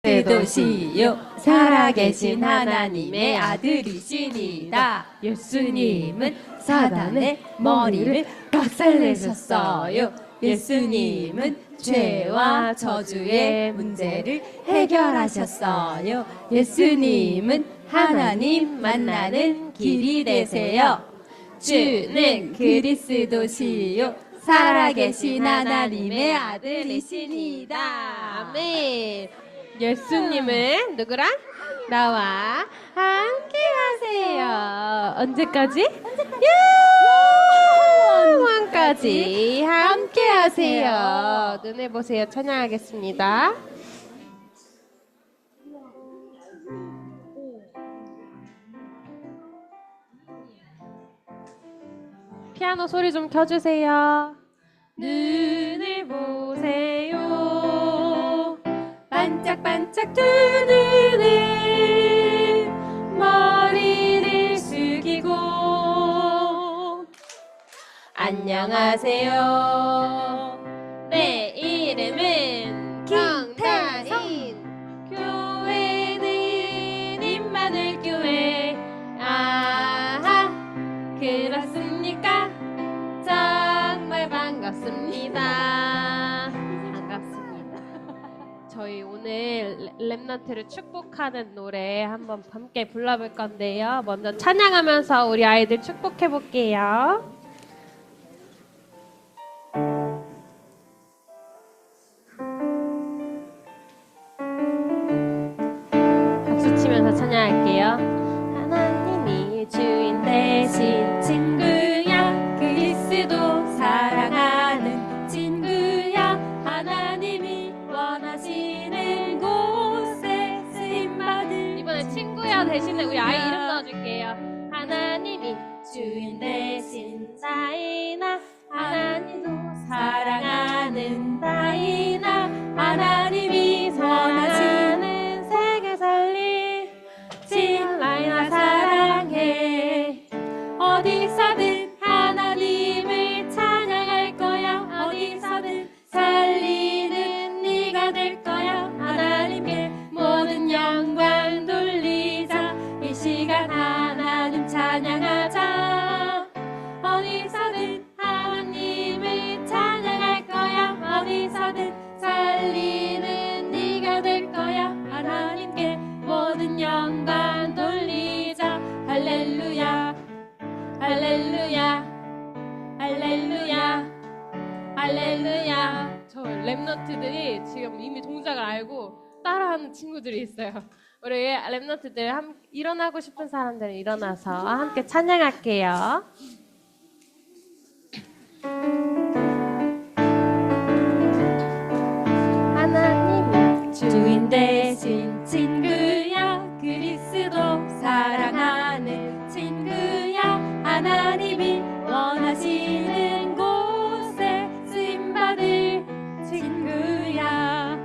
그리스도시요 살아계신 하나님의 아들이시니다. 예수님은 사단의 머리를 박살내셨어요. 예수님은 죄와 저주의 문제를 해결하셨어요. 예수님은 하나님 만나는 길이 되세요. 주는 그리스도시요 살아계신 하나님의 아들이시니다. 아멘. 예수님은 누구랑? 나와 함께 하세요. 언제까지? 영원까지 함께 하세요. 눈을 보세요. 찬양하겠습니다. 피아노 소리 좀 켜주세요. 눈을 보세요. 반짝반짝 두 눈을 머리를 숙이고 안녕하세요. 내 이름은 김태린. 교회는 임마누엘교회. 아하, 그렇습니까? 정말 반갑습니다. 저희 오늘 렘넌트를 축복하는 노래 한번 함께 불러볼 건데요. 먼저 찬양하면서 우리 아이들 축복해 볼게요. 박수 치면서 찬양할게요. 하나님이 주인 대신 친구야, 그리스도 사랑하는 친구야, 하나님이 원하시는 곳에 쓰임받을. 이번에 친구야 대신에 우리 아이 이름 넣어줄게요. 하나님이 주인 대신 나이나, 하나님도 사랑하는 나이나, 하나님이 원하시는 세계 살릴 진라이나 사랑해. 어디서든 하나님을 찬양할 거야. 어디서든 살리는 네가 될 거야. 하나님께 모든 영광 돌리자. 이 시간 하나님 찬양하자. 어디서든 하나님을 찬양할 거야. 어디서든 살리는 네가 될 거야. 하나님께 모든 영광 돌리자. 할렐루야 할렐루야 할렐루야 할렐루야. 저 랩너트들이 지금 이미 동작을 알고 따라하는 친구들이 있어요. 우리 랩너트들 일어나고 싶은 사람들은 일어나서 함께 찬양할게요. 하나님이 주인 대신 친구야, 그리스도 사랑하는 친구야, 하나님이 원하시는 곳에 쓰임받을 친구야.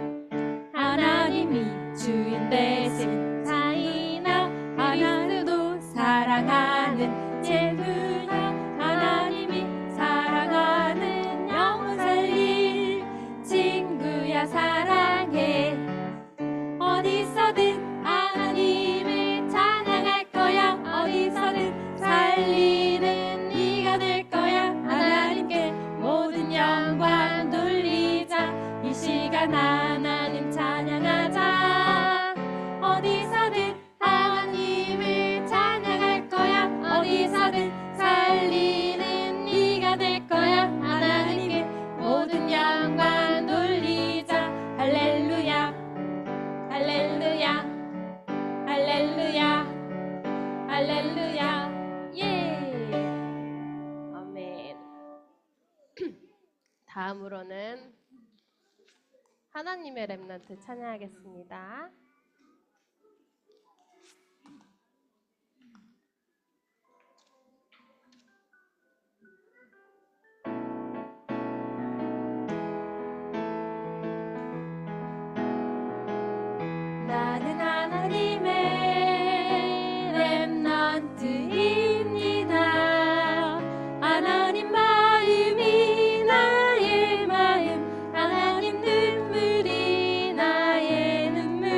하나님이 주인 대신 사이나, 하나님도 사랑하는 친구야, 하나님이 사랑하는 영혼 살릴 친구야. 사랑해. 어디서든 하나님을 찬양할 거야. 어디서든 살리는 네가 될 거야. 하나님께 모든 영광 돌리자. 이 시간 하나님 찬양하자. 어디서든 하나님을 찬양할 거야. 어디서든 살리는 네가 될 거야. 하나님께 모든 영광 돌리자. 할렐루야 할렐루야 할렐루야 할렐루야. 예. 아멘. 다음으로는 하나님의 렘넌트 찬양하겠습니다. 나는 하나님의 렘넌트입니다. 하나님 마음이 나의 마음, 하나님 눈물이 나의 눈물.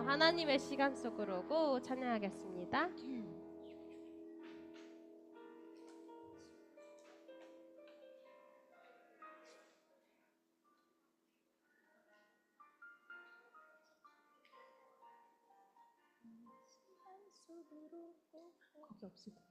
하나님의 시간 속으로 오고 찬양하겠습니다. 거기 없을 텐데.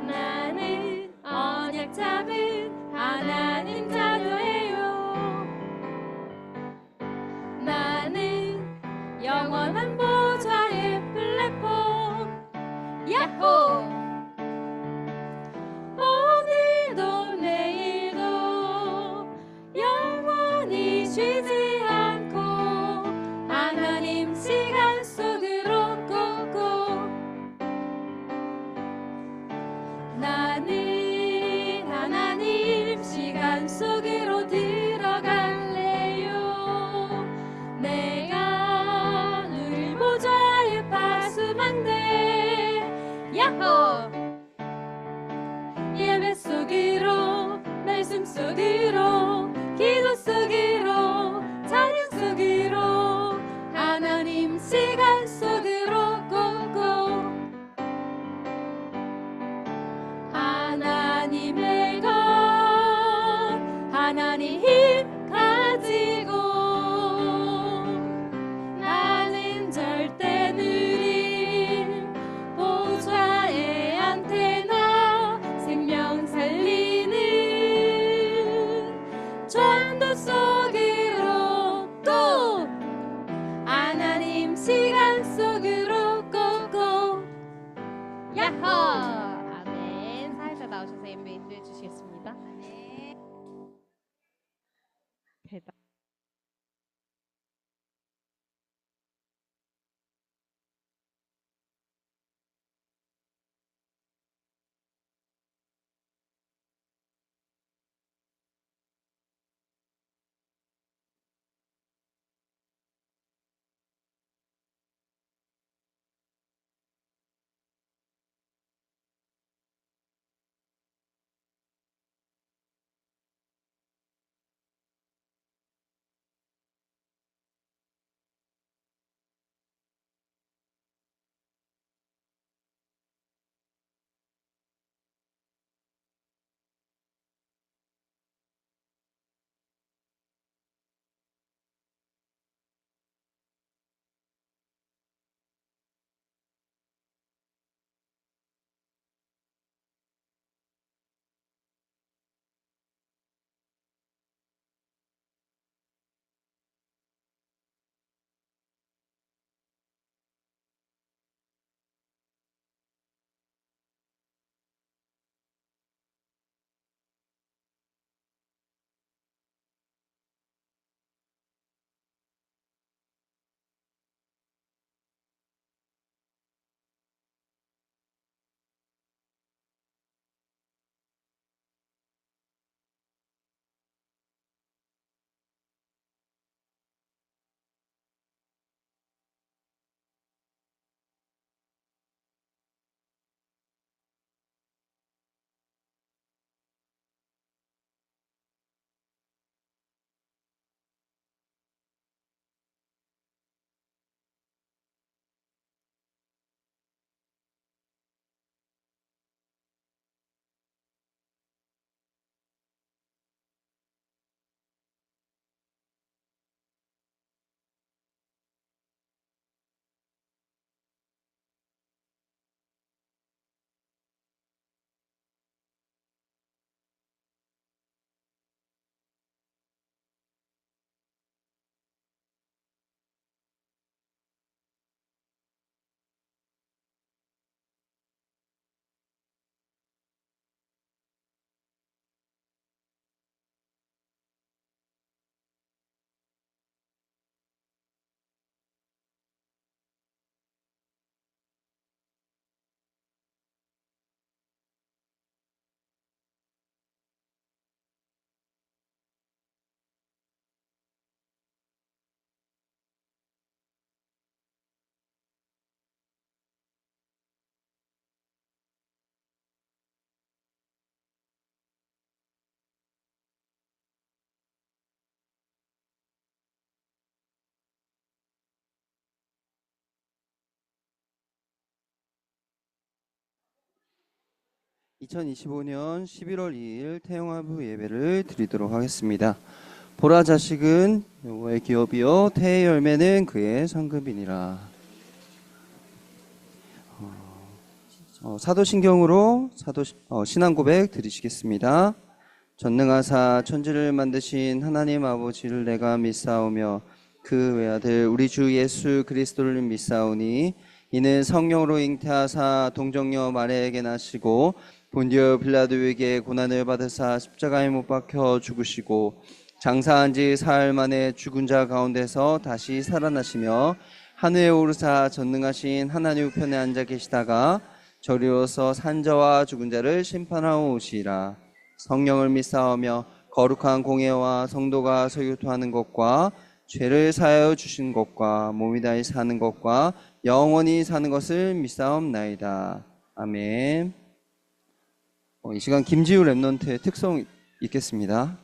나는 언약 잡은 하나님 자녀예요. 나는 영원한 보좌의 플랫폼. 야호! 오늘도 내일도 영원히 쉬지 않고 하나님 시간 속으로 꽂고 나는 하나님 시간 속으로 들어갈래요. 내가 늘 보좌에 파수만데 야호! 예배 속으로 말씀 속으로 기도 속으로 찬양 속으로 하나님 시간 속으로 꽂고 하나님의 것 하나님 힘 가지고 나는 절대 느린 보좌의 안테나 생명 살리는 전도 속으로 또 하나님 시간 속으로 꽂고 야호! 아멘. 사회자 나오셔서 예배 인도해 주시겠습니다. 대단. 2025년 11월 2일 태영하부 예배를 드리도록 하겠습니다. 보라 자식은 여호와의 기업이요 태의 열매는 그의 상급이니라. 사도신경으로 신앙 고백 드리시겠습니다. 전능하사 천지를 만드신 하나님 아버지를 내가 믿사오며 그 외아들 우리 주 예수 그리스도를 믿사오니 이는 성령으로 잉태하사 동정녀 마리아에게 나시고 본디오 빌라도에게 고난을 받으사 십자가에 못 박혀 죽으시고 장사한 지 사흘 만에 죽은 자 가운데서 다시 살아나시며 하늘에 오르사 전능하신 하나님 우편에 앉아 계시다가 저리로서 산자와 죽은 자를 심판하러 오시리라. 성령을 믿사오며 거룩한 공예와 성도가 서교토하는 것과 죄를 사하여 주신 것과 몸이 다시 사는 것과 영원히 사는 것을 믿사옵나이다. 아멘. 이 시간 김지우 랩넌트의 특송 읽겠습니다.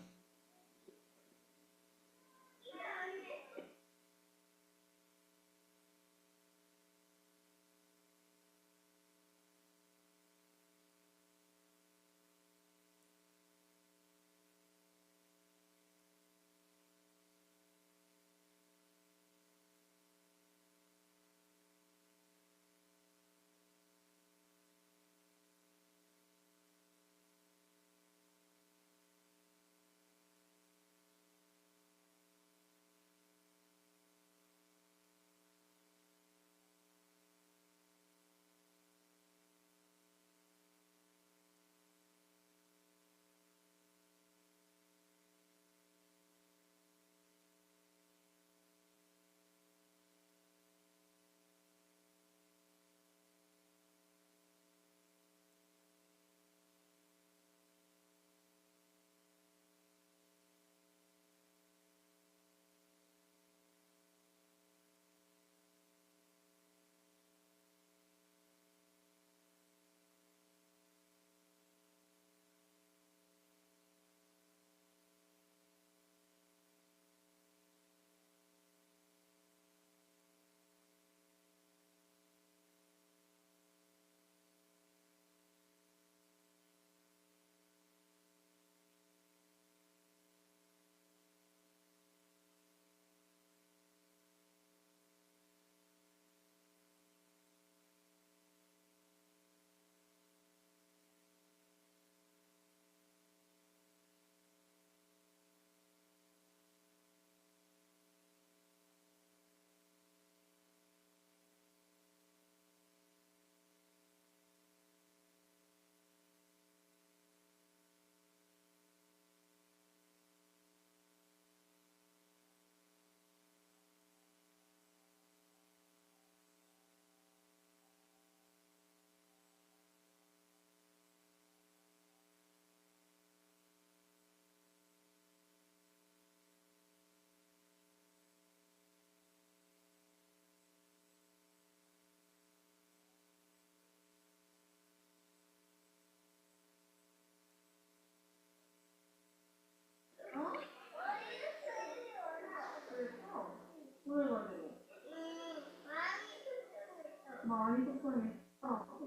많이 속상했어.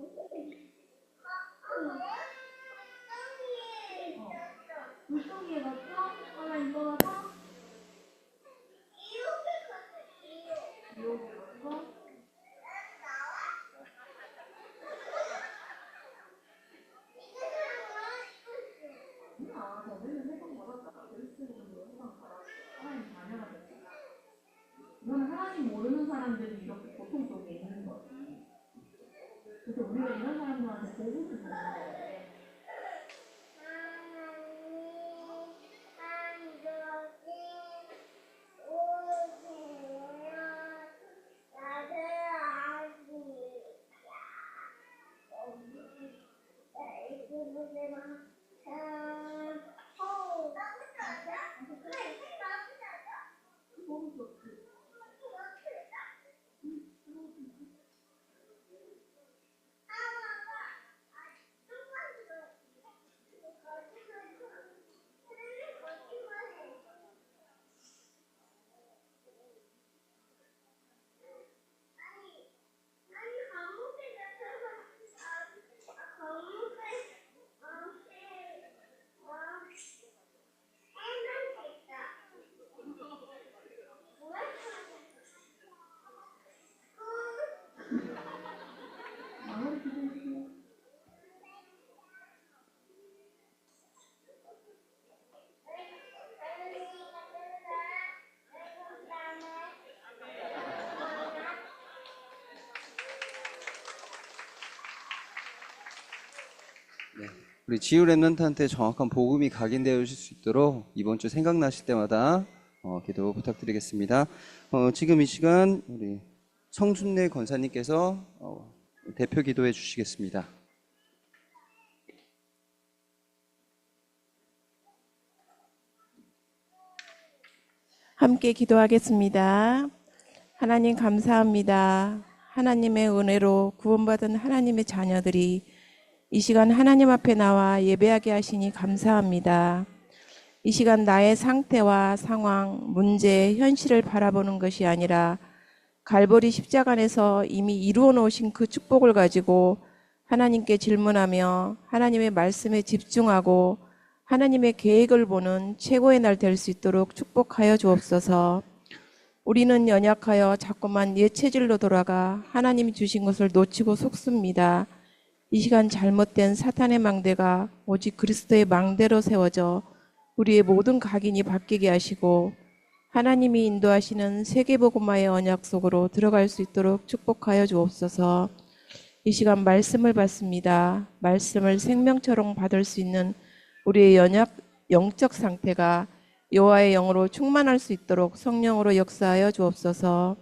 물속에 넣었어? 하나 일어나서? 이렇게 넣었어? 너네는 해방 받았잖아. 그리스도인도 해방 받았어. 하나님 자녀가 됐어. 이거는 하나님 모르는 사람들이 이렇게 고통 속에 있는 거지. 그래서 우리가 이런 사람들한테 복음을 주는 거예요. 우리 지우 랩런트한테 정확한 복음이 각인되어 주실 수 있도록 이번 주 생각나실 때마다 기도 부탁드리겠습니다. 지금 이 시간 우리 성준래 권사님께서 대표 기도해 주시겠습니다. 함께 기도하겠습니다. 하나님 감사합니다. 하나님의 은혜로 구원받은 하나님의 자녀들이 이 시간 하나님 앞에 나와 예배하게 하시니 감사합니다. 이 시간 나의 상태와 상황, 문제, 현실을 바라보는 것이 아니라 갈보리 십자가 안에서 이미 이루어 놓으신 그 축복을 가지고 하나님께 질문하며 하나님의 말씀에 집중하고 하나님의 계획을 보는 최고의 날 될 수 있도록 축복하여 주옵소서. 우리는 연약하여 자꾸만 옛 체질로 돌아가 하나님이 주신 것을 놓치고 속습니다. 이 시간 잘못된 사탄의 망대가 오직 그리스도의 망대로 세워져 우리의 모든 각인이 바뀌게 하시고 하나님이 인도하시는 세계복음화의 언약 속으로 들어갈 수 있도록 축복하여 주옵소서. 이 시간 말씀을 받습니다. 말씀을 생명처럼 받을 수 있는 우리의 영적 상태가 여호와의 영으로 충만할 수 있도록 성령으로 역사하여 주옵소서.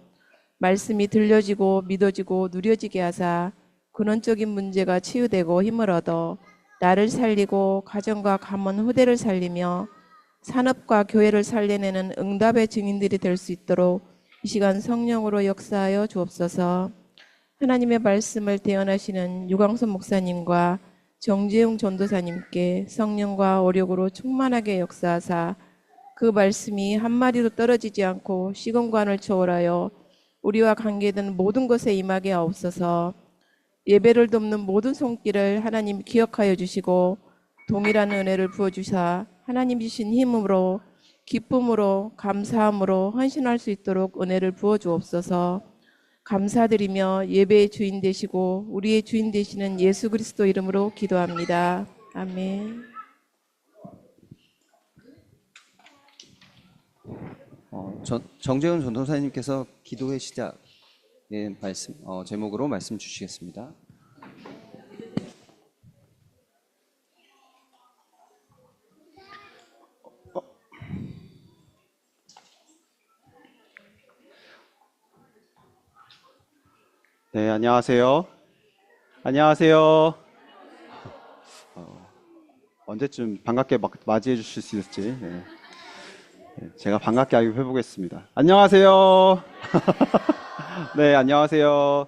말씀이 들려지고 믿어지고 누려지게 하사 근원적인 문제가 치유되고 힘을 얻어 나를 살리고 가정과 가문 후대를 살리며 산업과 교회를 살려내는 응답의 증인들이 될 수 있도록 이 시간 성령으로 역사하여 주옵소서. 하나님의 말씀을 대언하시는 유광선 목사님과 정재웅 전도사님께 성령과 오력으로 충만하게 역사하사 그 말씀이 한마디도 떨어지지 않고 시공간을 초월하여 우리와 관계된 모든 것에 임하게 하옵소서. 예배를 돕는 모든 손길을 하나님 기억하여 주시고 동일한 은혜를 부어주사 하나님 주신 힘으로 기쁨으로 감사함으로 헌신할 수 있도록 은혜를 부어주옵소서. 감사드리며 예배의 주인 되시고 우리의 주인 되시는 예수 그리스도 이름으로 기도합니다. 아멘. 정재훈 전도사님께서 기도의 시작의 말씀 제목으로 말씀 주시겠습니다. 네, 안녕하세요. 안녕하세요. 언제쯤 반갑게 맞이해 주실 수 있을지 제가 반갑게 해보겠습니다. 안녕하세요. 네, 안녕하세요.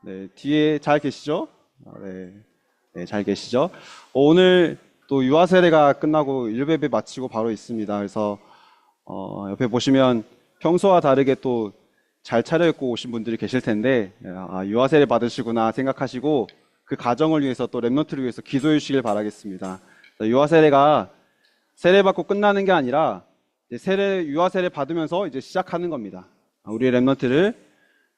네, 뒤에 잘 계시죠? 네, 잘 계시죠? 오늘 또 유아 세례가 끝나고 1예배 마치고 바로 있습니다. 그래서 옆에 보시면 평소와 다르게 또 잘 차려입고 오신 분들이 계실 텐데 유아 세례 받으시구나 생각하시고 그 가정을 위해서 또 랩런트를 위해서 기도해 주시길 바라겠습니다. 유아 세례가 세례 받고 끝나는 게 아니라 유아 세례 받으면서 이제 시작하는 겁니다. 우리 랩런트를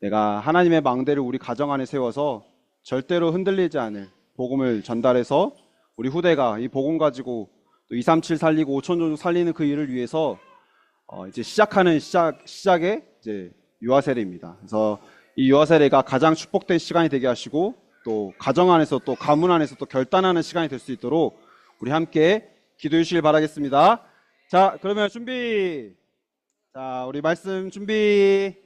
내가 하나님의 망대를 우리 가정 안에 세워서 절대로 흔들리지 않을 복음을 전달해서 우리 후대가 이 복음 가지고 또 237 살리고 5,000종 살리는 그 일을 위해서 이제 시작하는 시작의 이제 유아 세례입니다. 그래서 이 유아 세례가 가장 축복된 시간이 되게 하시고 또 가정 안에서 또 가문 안에서 또 결단하는 시간이 될 수 있도록 우리 함께 기도해 주시길 바라겠습니다. 자, 그러면 준비. 자, 우리 말씀 준비.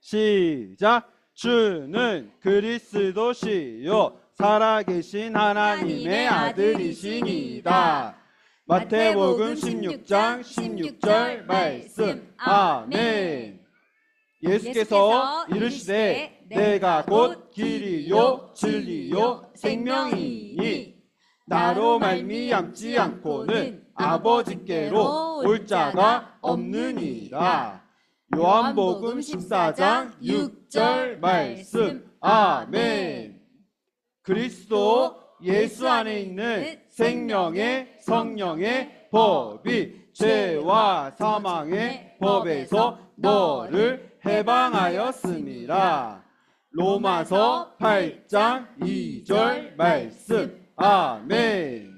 시작. 주는 그리스도시요 살아계신 하나님의 아들이시니이다. 마태복음 16장 16절 말씀. 아멘. 예수께서 이르시되 내가 곧 길이요 진리요 생명이니 나로 말미암지 않고는 아버지께로 올 자가 없느니라. 요한복음 14장 6절 말씀. 아멘. 그리스도 예수 안에 있는 생명의 성령의 법이 죄와 사망의 법에서 너를 해방하였습니다. 로마서 8장 2절 말씀. 아멘.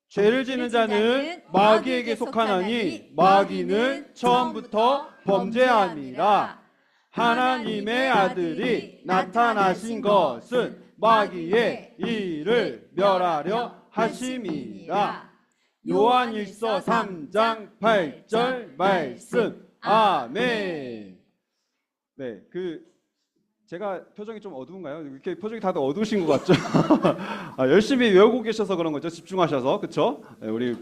죄를 지는 자는 마귀에게 속하나니 마귀는 처음부터 범죄함이라. 하나님의 아들이 나타나신 것은 마귀의 일을 멸하려 하심이라. 요한일서 3장 8절 말씀. 아멘. 네, 제가 표정이 좀 어두운가요? 이렇게 표정이 다들 어두우신 것 같죠? 열심히 외우고 계셔서 그런 거죠. 집중하셔서. 그렇죠? 네, 우리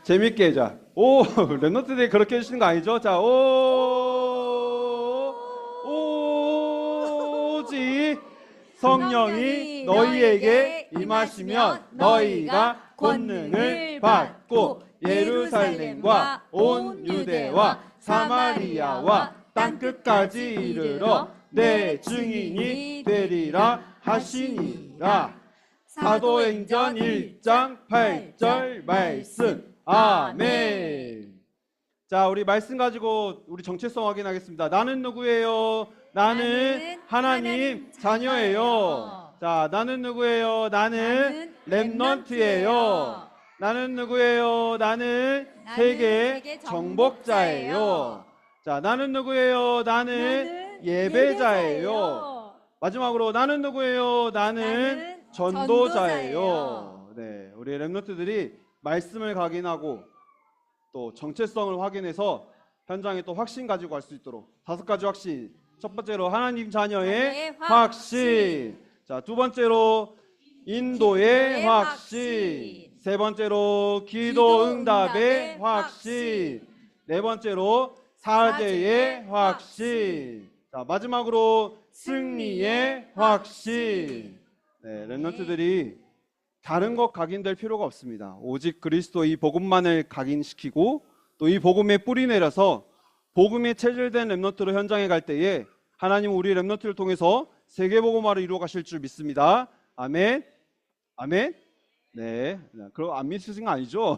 재밌게 자. 랩런트들이 그렇게 해주시는 거 아니죠? 자, 오직 성령이 너희에게 임하시면 너희가 권능을 받고 예루살렘과 온 유대와 사마리아와 땅끝까지 이르러 내 증인이 되리라 하시니라. 사도행전 1장 8절 말씀. 아멘. 자, 우리 말씀 가지고 우리 정체성 확인하겠습니다. 나는 누구예요? 나는 하나님 자녀예요. 자, 나는 누구예요? 나는 랩넌트예요. 나는 누구예요? 나는 세계 정복자예요. 자, 나는 누구예요? 나는 예배자예요. 마지막으로 나는 누구예요? 나는 전도자예요. 네, 우리 랩런트들이 말씀을 각인하고 또 정체성을 확인해서 현장에 또 확신 가지고 갈 수 있도록 5가지 확신. 첫 번째로 하나님 자녀의 확신. 자, 두 번째로 인도의 확신. 세 번째로 기도 응답의 확신. 네 번째로 사제의 확신. 자, 마지막으로 승리의 확신. 네, 랩런트들이 다른 것 각인될 필요가 없습니다. 오직 그리스도 이 복음만을 각인시키고 또 이 복음에 뿌리 내려서 복음이 체질된 랩런트로 현장에 갈 때에 하나님은 우리 랩런트를 통해서 세계 복음화를 이루어 가실 줄 믿습니다. 아멘. 아멘. 네. 그럼 안 믿으신 거 아니죠?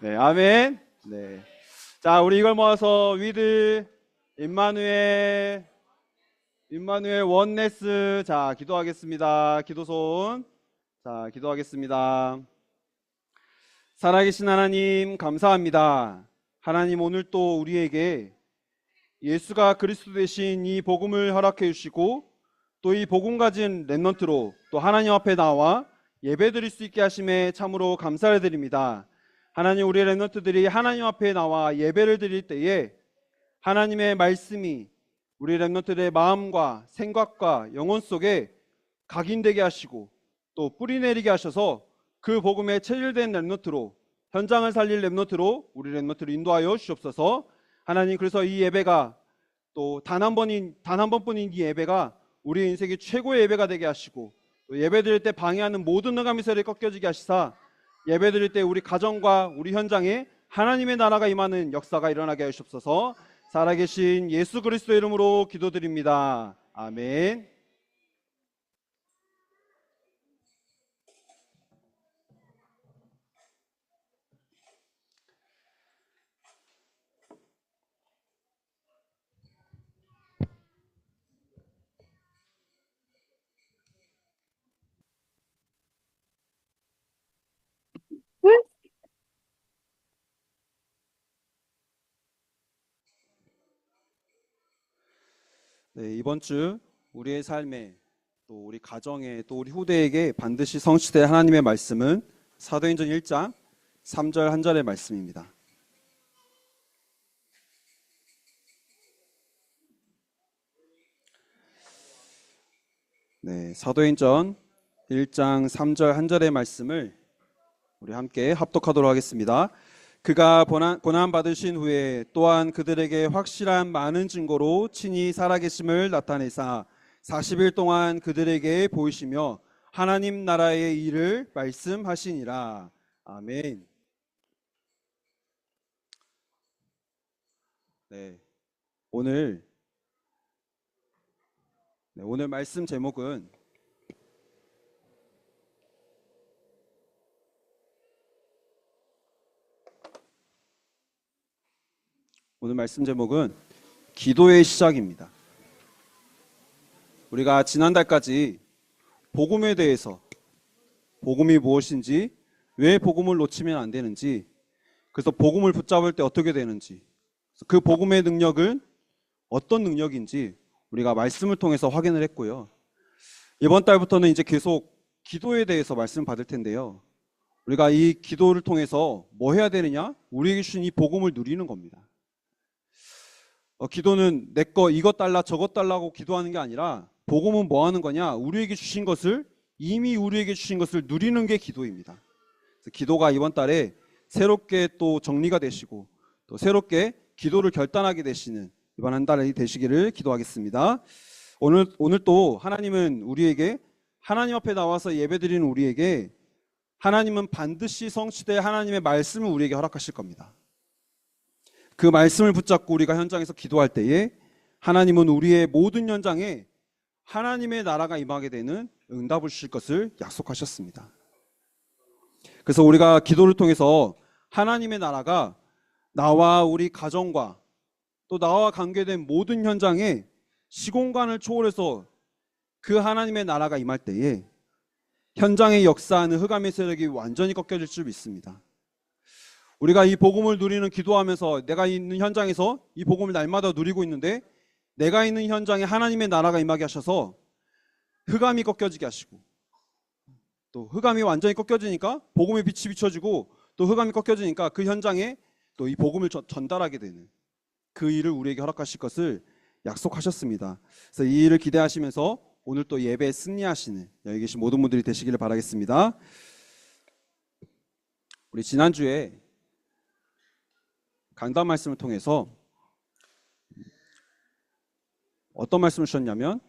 네. 아멘. 네. 자, 우리 이걸 모아서 위드 임마누엘 원네스. 자, 기도하겠습니다. 기도손. 자, 기도하겠습니다. 살아계신 하나님 감사합니다. 하나님, 오늘 또 우리에게 예수가 그리스도 되신 이 복음을 허락해 주시고 또 이 복음 가진 랩런트로 또 하나님 앞에 나와 예배드릴 수 있게 하심에 참으로 감사를 드립니다. 하나님, 우리 랩런트들이 하나님 앞에 나와 예배를 드릴 때에 하나님의 말씀이 우리 랩런트들의 마음과 생각과 영혼 속에 각인되게 하시고 또 뿌리 내리게 하셔서 그 복음에 체질된 랩런트로 현장을 살릴 랩런트로 우리 랩런트를 인도하여 주옵소서. 하나님, 그래서 이 예배가 또 단 한 번뿐인 이 예배가 우리 인생의 최고의 예배가 되게 하시고 또 예배드릴 때 방해하는 모든 응암 미세를 꺾여지게 하시사 예배드릴 때 우리 가정과 우리 현장에 하나님의 나라가 임하는 역사가 일어나게 하시옵소서. 살아계신 예수 그리스도 이름으로 기도드립니다. 아멘. 네, 이번 주 우리의 삶에 또 우리 가정에 또 우리 후대에게 반드시 성취될 하나님의 말씀은 사도행전 1장 3절 한 절의 말씀입니다. 네, 사도행전 1장 3절 한 절의 말씀을 우리 함께 합독하도록 하겠습니다. 그가 고난 받으신 후에 또한 그들에게 확실한 많은 증거로 친히 살아계심을 나타내사 40일 동안 그들에게 보이시며 하나님 나라의 일을 말씀하시니라. 아멘. 네, 오늘 말씀 제목은 기도의 시작입니다. 우리가 지난달까지 복음에 대해서 복음이 무엇인지, 왜 복음을 놓치면 안 되는지, 그래서 복음을 붙잡을 때 어떻게 되는지, 그 복음의 능력은 어떤 능력인지 우리가 말씀을 통해서 확인을 했고요. 이번 달부터는 이제 계속 기도에 대해서 말씀 받을 텐데요. 우리가 이 기도를 통해서 뭐 해야 되느냐? 우리에게 주신 이 복음을 누리는 겁니다. 기도는 내 거 이것 달라 저것 달라고 기도하는 게 아니라 복음은 뭐 하는 거냐? 우리에게 주신 것을 이미 우리에게 주신 것을 누리는 게 기도입니다. 그래서 기도가 이번 달에 새롭게 또 정리가 되시고 또 새롭게 기도를 결단하게 되시는 이번 한 달이 되시기를 기도하겠습니다. 오늘 또 하나님은 우리에게 하나님 앞에 나와서 예배드리는 우리에게 하나님은 반드시 성취될 하나님의 말씀을 우리에게 허락하실 겁니다. 그 말씀을 붙잡고 우리가 현장에서 기도할 때에 하나님은 우리의 모든 현장에 하나님의 나라가 임하게 되는 응답을 주실 것을 약속하셨습니다. 그래서 우리가 기도를 통해서 하나님의 나라가 나와 우리 가정과 또 나와 관계된 모든 현장에 시공간을 초월해서 그 하나님의 나라가 임할 때에 현장에 역사하는 흑암의 세력이 완전히 꺾여질 줄 믿습니다. 우리가 이 복음을 누리는 기도하면서 내가 있는 현장에서 이 복음을 날마다 누리고 있는데 내가 있는 현장에 하나님의 나라가 임하게 하셔서 흑암이 꺾여지게 하시고 또 흑암이 완전히 꺾여지니까 복음의 빛이 비춰지고 또 흑암이 꺾여지니까 그 현장에 또 이 복음을 전달하게 되는 그 일을 우리에게 허락하실 것을 약속하셨습니다. 그래서 이 일을 기대하시면서 오늘 또 예배에 승리하시는 여기 계신 모든 분들이 되시기를 바라겠습니다. 우리 지난주에 강단 말씀을 통해서 어떤 말씀을 주셨냐면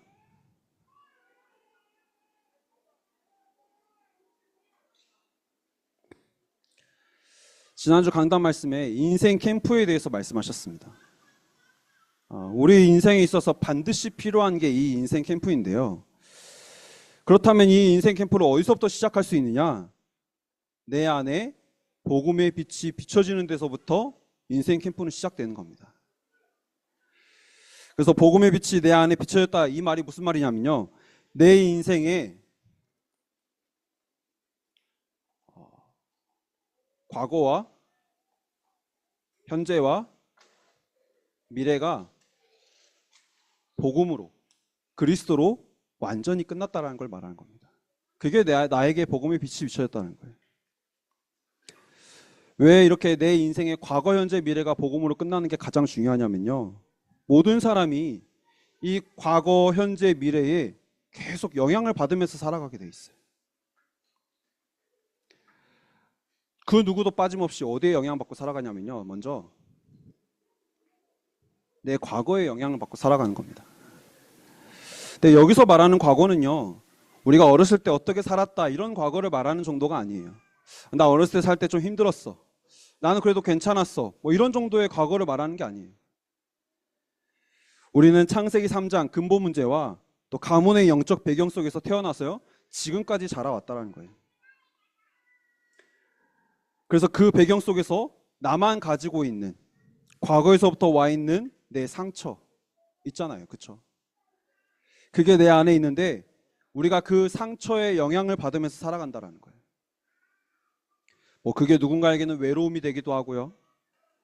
지난주 강단 말씀에 인생 캠프에 대해서 말씀하셨습니다. 우리 인생에 있어서 반드시 필요한 게 이 인생 캠프인데요. 그렇다면 이 인생 캠프를 어디서부터 시작할 수 있느냐? 내 안에 복음의 빛이 비춰지는 데서부터 인생 캠프는 시작되는 겁니다. 그래서 복음의 빛이 내 안에 비춰졌다 이 말이 무슨 말이냐면요. 내 인생에 과거와 현재와 미래가 복음으로 그리스도로 완전히 끝났다라는 걸 말하는 겁니다. 그게 나에게 복음의 빛이 비춰졌다는 거예요. 왜 이렇게 내 인생의 과거, 현재, 미래가 복음으로 끝나는 게 가장 중요하냐면요. 모든 사람이 이 과거, 현재, 미래에 계속 영향을 받으면서 살아가게 돼 있어요. 그 누구도 빠짐없이 어디에 영향받고 살아가냐면요. 먼저 내 과거에 영향을 받고 살아가는 겁니다. 근데 여기서 말하는 과거는요. 우리가 어렸을 때 어떻게 살았다 이런 과거를 말하는 정도가 아니에요. 나 어렸을 때 살 때 좀 힘들었어. 나는 그래도 괜찮았어. 뭐 이런 정도의 과거를 말하는 게 아니에요. 우리는 창세기 3장 근본 문제와 또 가문의 영적 배경 속에서 태어나서요. 지금까지 자라왔다는 거예요. 그래서 그 배경 속에서 나만 가지고 있는 과거에서부터 와 있는 내 상처 있잖아요. 그렇죠? 그게 내 안에 있는데 우리가 그 상처의 영향을 받으면서 살아간다는 거예요. 뭐 그게 누군가에게는 외로움이 되기도 하고요.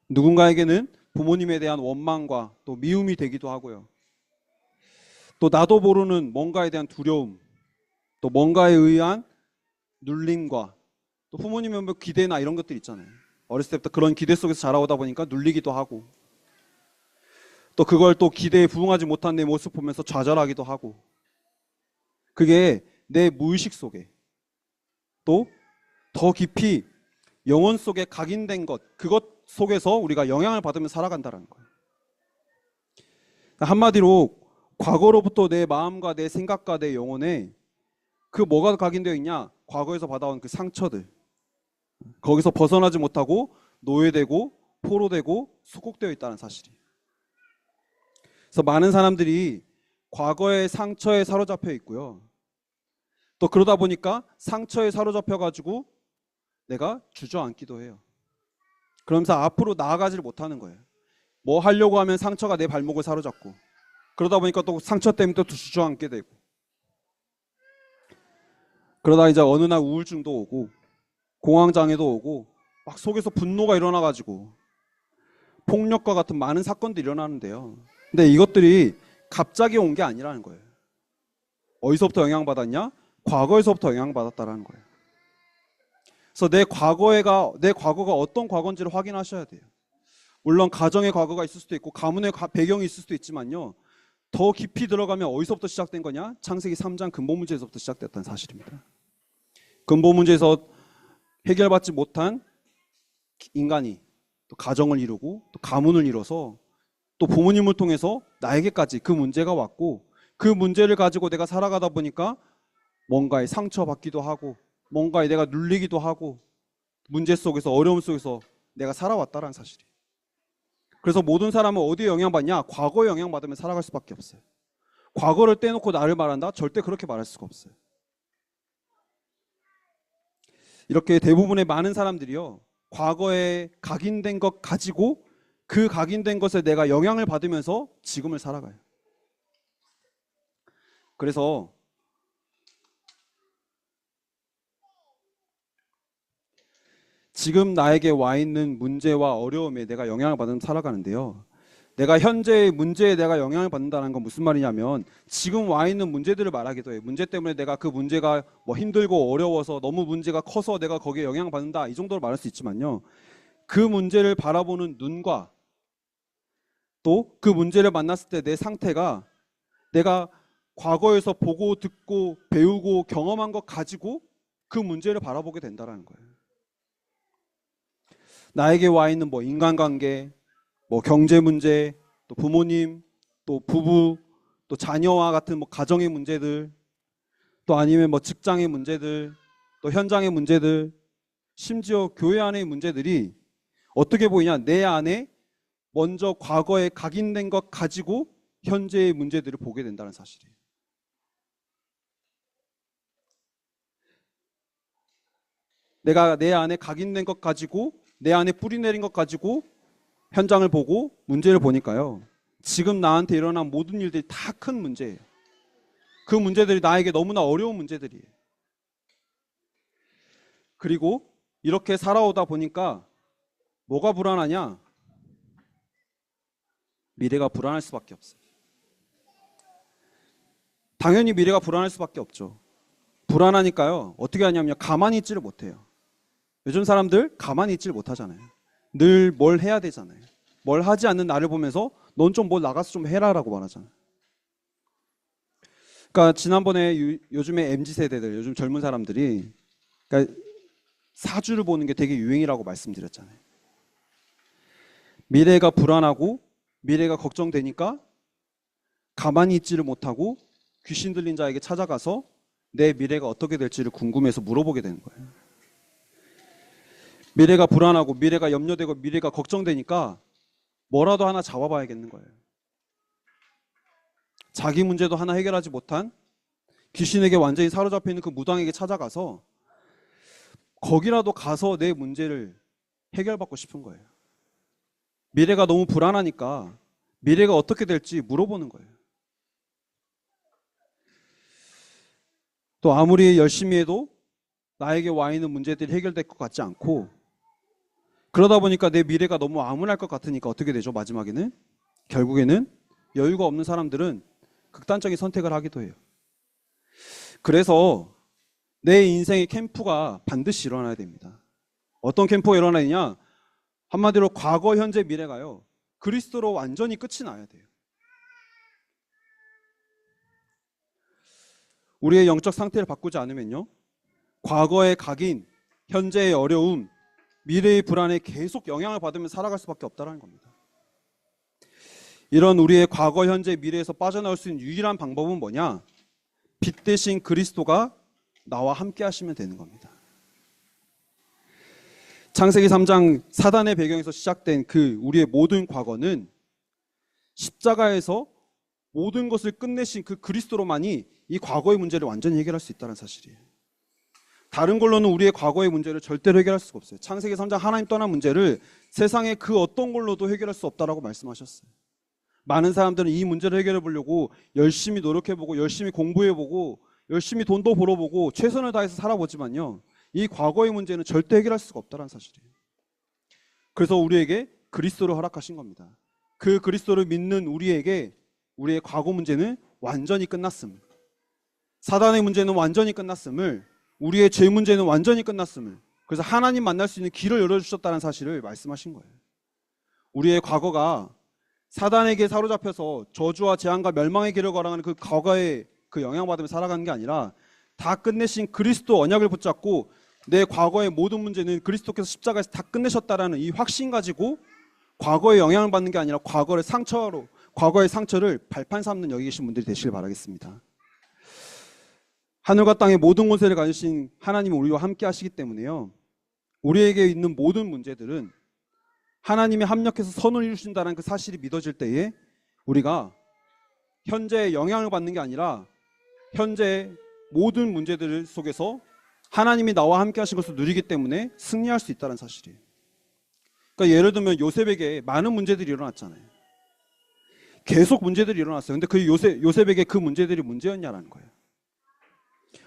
누군가에게는 부모님에 대한 원망과 또 미움이 되기도 하고요. 또 나도 모르는 뭔가에 대한 두려움, 또 뭔가에 의한 눌림과 또 부모님의 뭐 기대나 이런 것들 있잖아요. 어렸을 때부터 그런 기대 속에서 자라오다 보니까 눌리기도 하고 또 그걸 또 기대에 부응하지 못한 내 모습 보면서 좌절하기도 하고 그게 내 무의식 속에 또 더 깊이 영혼 속에 각인된 것 그것 속에서 우리가 영향을 받으며 살아간다는 거예요. 한마디로 과거로부터 내 마음과 내 생각과 내 영혼에 그 뭐가 각인되어 있냐? 과거에서 받아온 그 상처들 거기서 벗어나지 못하고 노예되고 포로되고 소곡되어 있다는 사실이에요. 그래서 많은 사람들이 과거의 상처에 사로잡혀 있고요. 또 그러다 보니까 상처에 사로잡혀 가지고 내가 주저앉기도 해요. 그러면서 앞으로 나아가지를 못하는 거예요. 뭐 하려고 하면 상처가 내 발목을 사로잡고 그러다 보니까 또 상처 때문에 또 주저앉게 되고 그러다 이제 어느 날 우울증도 오고 공황장애도 오고 막 속에서 분노가 일어나가지고 폭력과 같은 많은 사건들이 일어나는데요. 근데 이것들이 갑자기 온 게 아니라는 거예요. 어디서부터 영향받았냐? 과거에서부터 영향받았다라는 거예요. 그래서 내 과거가 어떤 과거인지를 확인하셔야 돼요. 물론 가정의 과거가 있을 수도 있고 가문의 배경이 있을 수도 있지만요. 더 깊이 들어가면 어디서부터 시작된 거냐? 창세기 3장 근본 문제에서부터 시작됐다는 사실입니다. 근본 문제에서 해결받지 못한 인간이 또 가정을 이루고 또 가문을 이뤄서 또 부모님을 통해서 나에게까지 그 문제가 왔고 그 문제를 가지고 내가 살아가다 보니까 뭔가에 상처받기도 하고 뭔가에 내가 눌리기도 하고 문제 속에서 어려움 속에서 내가 살아왔다라는 사실이에요. 그래서 모든 사람은 어디에 영향받냐? 과거에 영향받으면 살아갈 수밖에 없어요. 과거를 떼놓고 나를 말한다? 절대 그렇게 말할 수가 없어요. 이렇게 대부분의 많은 사람들이요, 과거에 각인된 것 가지고 그 각인된 것에 내가 영향을 받으면서 지금을 살아가요. 그래서 지금 나에게 와 있는 문제와 어려움에 내가 영향을 받으면서 살아가는데요. 내가 현재의 문제에 내가 영향을 받는다는 건 무슨 말이냐면 지금 와 있는 문제들을 말하기도 해요. 문제 때문에 내가 그 문제가 뭐 힘들고 어려워서 너무 문제가 커서 내가 거기에 영향을 받는다 이 정도로 말할 수 있지만요. 그 문제를 바라보는 눈과 또 그 문제를 만났을 때 내 상태가 내가 과거에서 보고 듣고 배우고 경험한 것 가지고 그 문제를 바라보게 된다는 거예요. 나에게 와 있는 뭐 인간관계, 뭐 경제 문제, 또 부모님, 또 부부, 또 자녀와 같은 뭐 가정의 문제들, 또 아니면 뭐 직장의 문제들, 또 현장의 문제들, 심지어 교회 안의 문제들이 어떻게 보이냐? 내 안에 먼저 과거에 각인된 것 가지고 현재의 문제들을 보게 된다는 사실이에요. 내가 내 안에 각인된 것 가지고 내 안에 뿌리 내린 것 가지고 현장을 보고 문제를 보니까요. 지금 나한테 일어난 모든 일들이 다 큰 문제예요. 그 문제들이 나에게 너무나 어려운 문제들이에요. 그리고 이렇게 살아오다 보니까 뭐가 불안하냐? 미래가 불안할 수밖에 없어요. 당연히 미래가 불안할 수밖에 없죠. 불안하니까요. 어떻게 하냐면요. 가만히 있지를 못해요. 요즘 사람들 가만히 있지를 못하잖아요. 늘 뭘 해야 되잖아요. 뭘 하지 않는 나를 보면서 넌 좀 뭘 나가서 좀 해라라고 말하잖아요. 그러니까 지난번에 요즘에 MZ세대들, 요즘 젊은 사람들이 그러니까 사주를 보는 게 되게 유행이라고 말씀드렸잖아요. 미래가 불안하고 미래가 걱정되니까 가만히 있지를 못하고 귀신 들린 자에게 찾아가서 내 미래가 어떻게 될지를 궁금해서 물어보게 되는 거예요. 미래가 불안하고 미래가 염려되고 미래가 걱정되니까 뭐라도 하나 잡아봐야겠는 거예요. 자기 문제도 하나 해결하지 못한 귀신에게 완전히 사로잡혀 있는 그 무당에게 찾아가서 거기라도 가서 내 문제를 해결받고 싶은 거예요. 미래가 너무 불안하니까 미래가 어떻게 될지 물어보는 거예요. 또 아무리 열심히 해도 나에게 와 있는 문제들이 해결될 것 같지 않고 그러다 보니까 내 미래가 너무 암울할 것 같으니까 어떻게 되죠? 마지막에는 결국에는 여유가 없는 사람들은 극단적인 선택을 하기도 해요. 그래서 내 인생의 캠프가 반드시 일어나야 됩니다. 어떤 캠프가 일어나느냐? 한마디로 과거, 현재, 미래가요. 그리스도로 완전히 끝이 나야 돼요. 우리의 영적 상태를 바꾸지 않으면요. 과거의 각인, 현재의 어려움, 미래의 불안에 계속 영향을 받으며 살아갈 수밖에 없다는 겁니다. 이런 우리의 과거, 현재, 미래에서 빠져나올 수 있는 유일한 방법은 뭐냐? 빛 대신 그리스도가 나와 함께 하시면 되는 겁니다. 창세기 3장 사단의 배경에서 시작된 그 우리의 모든 과거는 십자가에서 모든 것을 끝내신 그 그리스도로만이 이 과거의 문제를 완전히 해결할 수 있다는 사실이에요. 다른 걸로는 우리의 과거의 문제를 절대로 해결할 수가 없어요. 창세기 3장 하나님 떠난 문제를 세상의 그 어떤 걸로도 해결할 수 없다라고 말씀하셨어요. 많은 사람들은 이 문제를 해결해 보려고 열심히 노력해보고 열심히 공부해보고 열심히 돈도 벌어보고 최선을 다해서 살아보지만요. 이 과거의 문제는 절대 해결할 수가 없다는 사실이에요. 그래서 우리에게 그리스도를 허락하신 겁니다. 그 그리스도를 믿는 우리에게 우리의 과거 문제는 완전히 끝났음. 사단의 문제는 완전히 끝났음을, 우리의 죄 문제는 완전히 끝났음을, 그래서 하나님 만날 수 있는 길을 열어주셨다는 사실을 말씀하신 거예요. 우리의 과거가 사단에게 사로잡혀서 저주와 재앙과 멸망의 길을 걸어가는 그 과거에 그 영향받으며 살아가는 게 아니라 다 끝내신 그리스도 언약을 붙잡고 내 과거의 모든 문제는 그리스도께서 십자가에서 다 끝내셨다라는 이 확신 가지고 과거에 영향을 받는 게 아니라 과거의 상처를 발판 삼는 여기 계신 분들이 되시길 바라겠습니다. 하늘과 땅의 모든 권세를 가지신 하나님이 우리와 함께 하시기 때문에요, 우리에게 있는 모든 문제들은 하나님이 합력해서 선을 이루신다는 그 사실이 믿어질 때에 우리가 현재의 영향을 받는 게 아니라 현재의 모든 문제들 속에서 하나님이 나와 함께 하신 것을 누리기 때문에 승리할 수 있다는 사실이에요. 그러니까 예를 들면 요셉에게 많은 문제들이 일어났잖아요. 계속 문제들이 일어났어요. 근데 그 요셉에게 그 문제들이 문제였냐라는 거예요.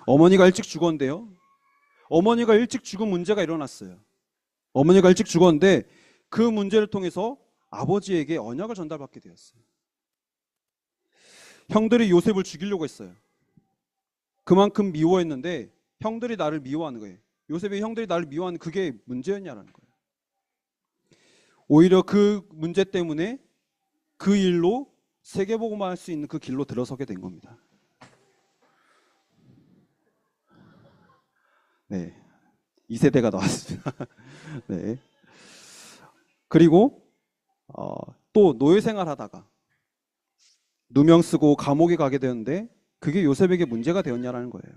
어머니가 일찍 죽었는데요, 어머니가 일찍 죽은 문제가 일어났어요. 어머니가 일찍 죽었는데 그 문제를 통해서 아버지에게 언약을 전달받게 되었어요. 형들이 요셉을 죽이려고 했어요. 그만큼 미워했는데 형들이 나를 미워하는 거예요. 요셉의 형들이 나를 미워하는 그게 문제였냐라는 거예요. 오히려 그 문제 때문에 그 일로 세계복음화 할 수 있는 그 길로 들어서게 된 겁니다. 네, 2세대가 나왔습니다. 네. 그리고 또 노예 생활하다가 누명 쓰고 감옥에 가게 되었는데 그게 요셉에게 문제가 되었냐라는 거예요.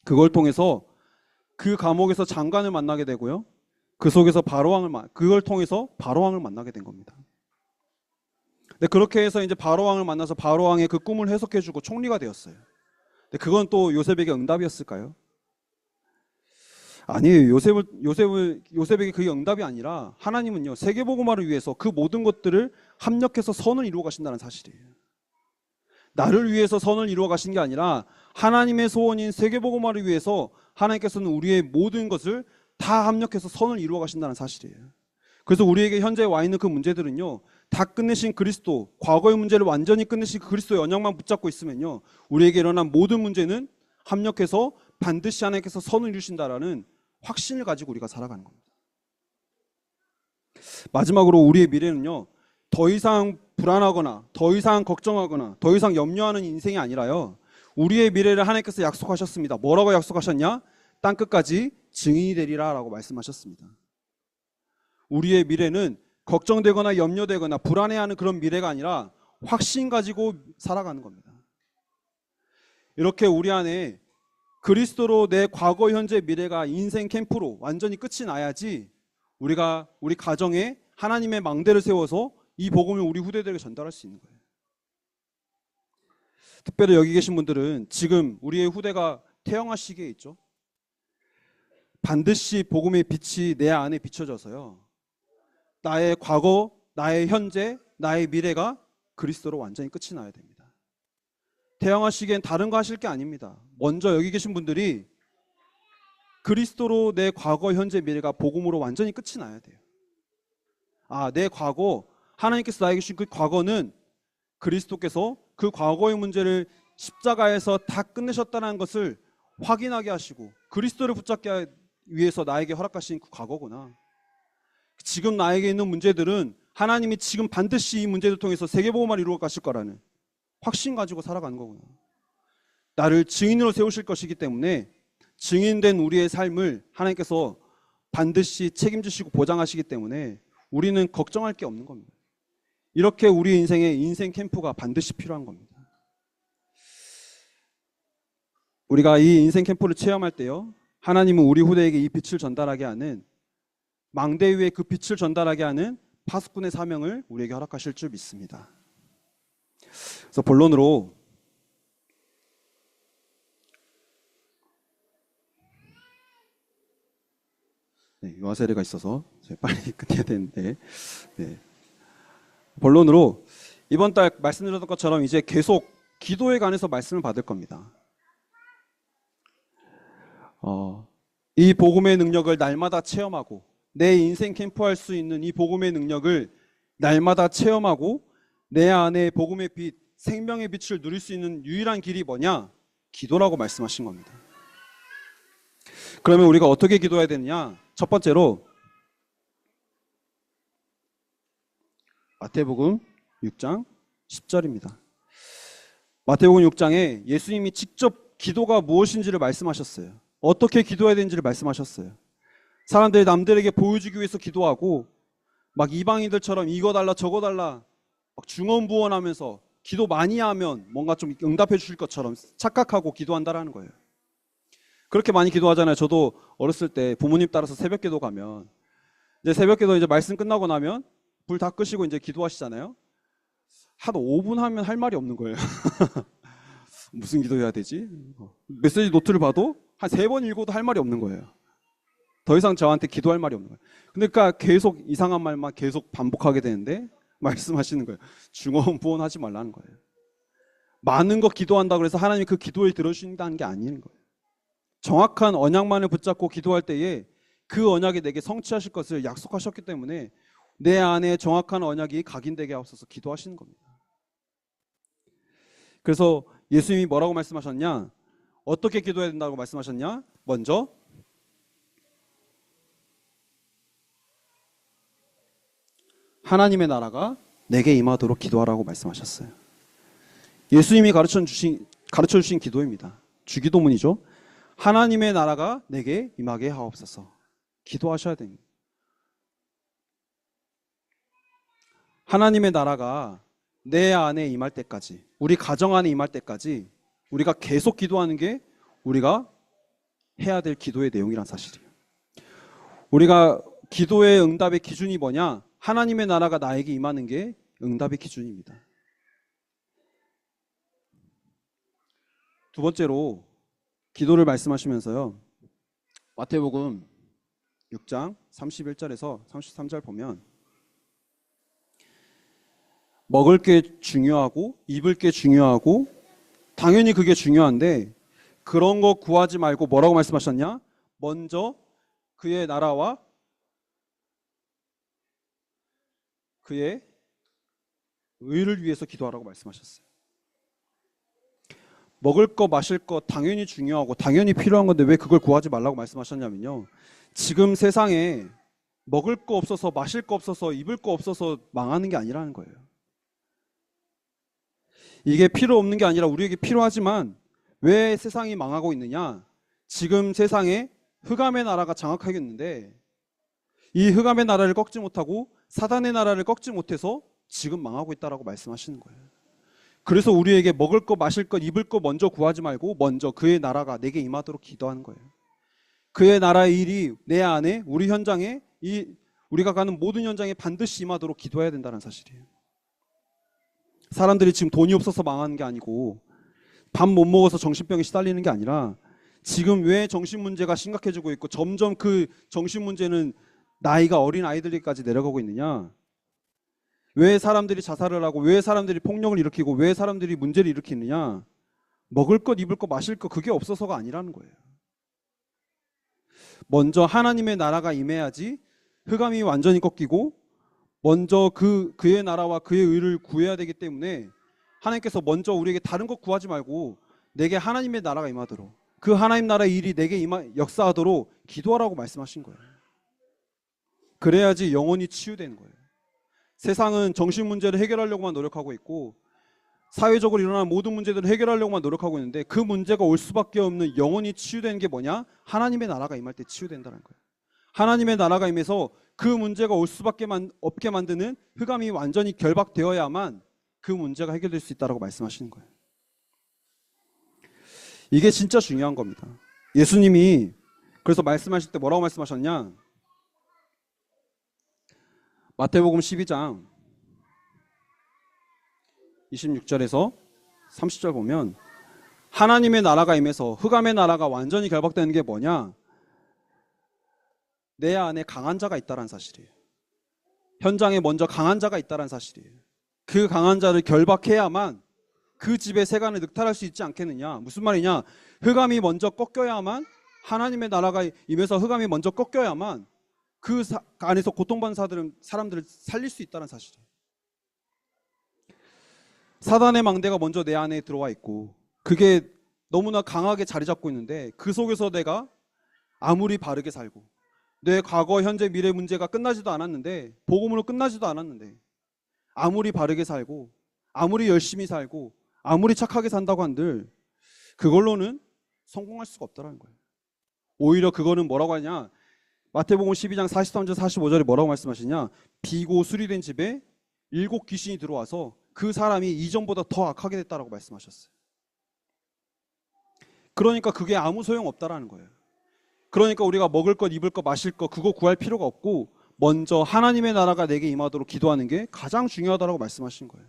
그걸 통해서 그 감옥에서 장관을 만나게 되고요, 그 속에서 그걸 통해서 바로왕을 만나게 된 겁니다. 근데 그렇게 해서 이제 바로왕을 만나서 바로왕의 그 꿈을 해석해주고 총리가 되었어요. 근데 그건 또 요셉에게 응답이었을까요? 아니에요. 요셉에게 그게 응답이 아니라 하나님은요, 세계복음화를 위해서 그 모든 것들을 합력해서 선을 이루어 가신다는 사실이에요. 나를 위해서 선을 이루어 가신 게 아니라 하나님의 소원인 세계복음화를 위해서 하나님께서는 우리의 모든 것을 다 합력해서 선을 이루어 가신다는 사실이에요. 그래서 우리에게 현재 와 있는 그 문제들은요, 다 끝내신 그리스도, 과거의 문제를 완전히 끝내신 그리스도의 언약만 붙잡고 있으면요, 우리에게 일어난 모든 문제는 합력해서 반드시 하나님께서 선을 이루신다라는 확신을 가지고 우리가 살아가는 겁니다. 마지막으로 우리의 미래는요, 더 이상 불안하거나 더 이상 걱정하거나 더 이상 염려하는 인생이 아니라요, 우리의 미래를 하나님께서 약속하셨습니다. 뭐라고 약속하셨냐? 땅끝까지 증인이 되리라 라고 말씀하셨습니다. 우리의 미래는 걱정되거나 염려되거나 불안해하는 그런 미래가 아니라 확신 가지고 살아가는 겁니다. 이렇게 우리 안에 그리스도로 내 과거, 현재, 미래가 인생 캠프로 완전히 끝이 나야지 우리가 우리 가정에 하나님의 망대를 세워서 이 복음을 우리 후대들에게 전달할 수 있는 거예요. 특별히 여기 계신 분들은 지금 우리의 후대가 태영화 시기에 있죠. 반드시 복음의 빛이 내 안에 비춰져서요, 나의 과거, 나의 현재, 나의 미래가 그리스도로 완전히 끝이 나야 됩니다. 태영하시기엔 다른 거 하실 게 아닙니다. 먼저 여기 계신 분들이 그리스도로 내 과거, 현재, 미래가 복음으로 완전히 끝이 나야 돼요. 내 과거, 하나님께서 나에게 주신 그 과거는 그리스도께서 그 과거의 문제를 십자가에서 다 끝내셨다는 것을 확인하게 하시고 그리스도를 붙잡기 위해서 나에게 허락하신 그 과거구나. 지금 나에게 있는 문제들은 하나님이 지금 반드시 이 문제를 통해서 세계복음화를 이루어 가실 거라는 확신 가지고 살아가는 거구나. 나를 증인으로 세우실 것이기 때문에 증인된 우리의 삶을 하나님께서 반드시 책임지시고 보장하시기 때문에 우리는 걱정할 게 없는 겁니다. 이렇게 우리 인생에 인생 캠프가 반드시 필요한 겁니다. 우리가 이 인생 캠프를 체험할 때요, 하나님은 우리 후대에게 이 빛을 전달하게 하는, 망대 위에 그 빛을 전달하게 하는 파수꾼의 사명을 우리에게 허락하실 줄 믿습니다. 그래서 본론으로 유아 세례가 있어서 빨리 끝내야 되는데, 본론으로 이번 달 말씀드렸던 것처럼 이제 계속 기도에 관해서 말씀을 받을 겁니다. 이 복음의 능력을 날마다 체험하고 내 인생 캠프할 수 있는 이 복음의 능력을 날마다 체험하고 내 안에 복음의 빛, 생명의 빛을 누릴 수 있는 유일한 길이 뭐냐? 기도라고 말씀하신 겁니다. 그러면 우리가 어떻게 기도해야 되느냐? 첫 번째로 마태복음 6장 10절입니다. 마태복음 6장에 예수님이 직접 기도가 무엇인지를 말씀하셨어요. 어떻게 기도해야 되는지를 말씀하셨어요. 사람들이 남들에게 보여주기 위해서 기도하고 막 이방인들처럼 이거 달라 저거 달라 막 중언부언하면서 기도 많이 하면 뭔가 좀 응답해 주실 것처럼 착각하고 기도한다라는 거예요. 그렇게 많이 기도하잖아요. 저도 어렸을 때 부모님 따라서 새벽기도 가면 이제 새벽기도 이제 말씀 끝나고 나면 불 다 끄시고 이제 기도하시잖아요. 한 5분 하면 할 말이 없는 거예요. 무슨 기도해야 되지? 메시지 노트를 봐도 한 3번 읽어도 할 말이 없는 거예요. 더 이상 저한테 기도할 말이 없는 거예요. 그러니까 계속 이상한 말만 계속 반복하게 되는데 말씀하시는 거예요. 중언부언하지 말라는 거예요. 많은 거 기도한다고 해서 하나님이 그 기도를 들어주신다는 게 아닌 거예요. 정확한 언약만을 붙잡고 기도할 때에 그 언약이 내게 성취하실 것을 약속하셨기 때문에 내 안에 정확한 언약이 각인되게 하옵소서 기도하시는 겁니다. 그래서 예수님이 뭐라고 말씀하셨냐? 어떻게 기도해야 된다고 말씀하셨냐? 먼저 하나님의 나라가 내게 임하도록 기도하라고 말씀하셨어요. 예수님이 가르쳐 주신 기도입니다. 주기도문이죠. 하나님의 나라가 내게 임하게 하옵소서. 기도하셔야 됩니다. 하나님의 나라가 내 안에 임할 때까지, 우리 가정 안에 임할 때까지 우리가 계속 기도하는 게 우리가 해야 될 기도의 내용이란 사실이에요. 우리가 기도의 응답의 기준이 뭐냐? 하나님의 나라가 나에게 임하는 게 응답의 기준입니다. 두 번째로 기도를 말씀하시면서요. 마태복음 6장 31절에서 33절 보면 먹을 게 중요하고 입을 게 중요하고 당연히 그게 중요한데 그런 거 구하지 말고 뭐라고 말씀하셨냐? 먼저 그의 나라와 그의 의를 위해서 기도하라고 말씀하셨어요. 먹을 거 마실 거 당연히 중요하고 당연히 필요한 건데 왜 그걸 구하지 말라고 말씀하셨냐면요. 지금 세상에 먹을 거 없어서 마실 거 없어서 입을 거 없어서 망하는 게 아니라는 거예요. 이게 필요 없는 게 아니라 우리에게 필요하지만 왜 세상이 망하고 있느냐? 지금 세상에 흑암의 나라가 장악하고 있는데 이 흑암의 나라를 꺾지 못하고 사단의 나라를 꺾지 못해서 지금 망하고 있다라고 말씀하시는 거예요. 그래서 우리에게 먹을 거 마실 거 입을 거 먼저 구하지 말고 먼저 그의 나라가 내게 임하도록 기도하는 거예요. 그의 나라의 일이 내 안에 우리 현장에 우리가 가는 모든 현장에 반드시 임하도록 기도해야 된다는 사실이에요. 사람들이 지금 돈이 없어서 망하는 게 아니고 밥 못 먹어서 정신병에 시달리는 게 아니라 지금 왜 정신 문제가 심각해지고 있고 점점 그 정신 문제는 나이가 어린 아이들까지 내려가고 있느냐? 왜 사람들이 자살을 하고 왜 사람들이 폭력을 일으키고 왜 사람들이 문제를 일으키느냐? 먹을 것, 입을 것, 마실 것 그게 없어서가 아니라는 거예요. 먼저 하나님의 나라가 임해야지 흑암이 완전히 꺾이고 먼저 그의 나라와 그의 의를 구해야 되기 때문에 하나님께서 먼저 우리에게 다른 것 구하지 말고 내게 하나님의 나라가 임하도록 그 하나님 나라의 일이 내게 역사하도록 기도하라고 말씀하신 거예요. 그래야지 영혼이 치유되는 거예요. 세상은 정신 문제를 해결하려고만 노력하고 있고 사회적으로 일어나는 모든 문제들을 해결하려고만 노력하고 있는데 그 문제가 올 수밖에 없는 영혼이 치유되는 게 뭐냐? 하나님의 나라가 임할 때 치유된다는 거예요. 하나님의 나라가 임해서 그 문제가 올 수밖에 없게 만드는 흑암이 완전히 결박되어야만 그 문제가 해결될 수 있다고 말씀하시는 거예요. 이게 진짜 중요한 겁니다. 예수님이 그래서 말씀하실 때 뭐라고 말씀하셨냐? 마태복음 12장 26절에서 30절 보면 하나님의 나라가 임해서 흑암의 나라가 완전히 결박되는 게 뭐냐? 내 안에 강한 자가 있다는 사실이에요. 현장에 먼저 강한 자가 있다는 사실이에요. 그 강한 자를 결박해야만 그 집의 세간을 늑탈할 수 있지 않겠느냐? 무슨 말이냐? 흑암이 먼저 꺾여야만 하나님의 나라가 임해서 흑암이 먼저 꺾여야만 그 안에서 고통받는 사람들을 살릴 수 있다는 사실이에요. 사단의 망대가 먼저 내 안에 들어와 있고 그게 너무나 강하게 자리 잡고 있는데 그 속에서 내가 아무리 바르게 살고 내 과거, 현재, 미래 문제가 끝나지도 않았는데 복음으로 끝나지도 않았는데 아무리 바르게 살고 아무리 열심히 살고 아무리 착하게 산다고 한들 그걸로는 성공할 수가 없다는 거예요. 오히려 그거는 뭐라고 하냐, 마태복음 12장 43절 45절에 뭐라고 말씀하시냐, 비고 수리된 집에 7 귀신이 들어와서 그 사람이 이전보다 더 악하게 됐다라고 말씀하셨어요. 그러니까 그게 아무 소용없다라는 거예요. 그러니까 우리가 먹을 것, 입을 것, 마실 것 그거 구할 필요가 없고 먼저 하나님의 나라가 내게 임하도록 기도하는 게 가장 중요하다라고 말씀하신 거예요.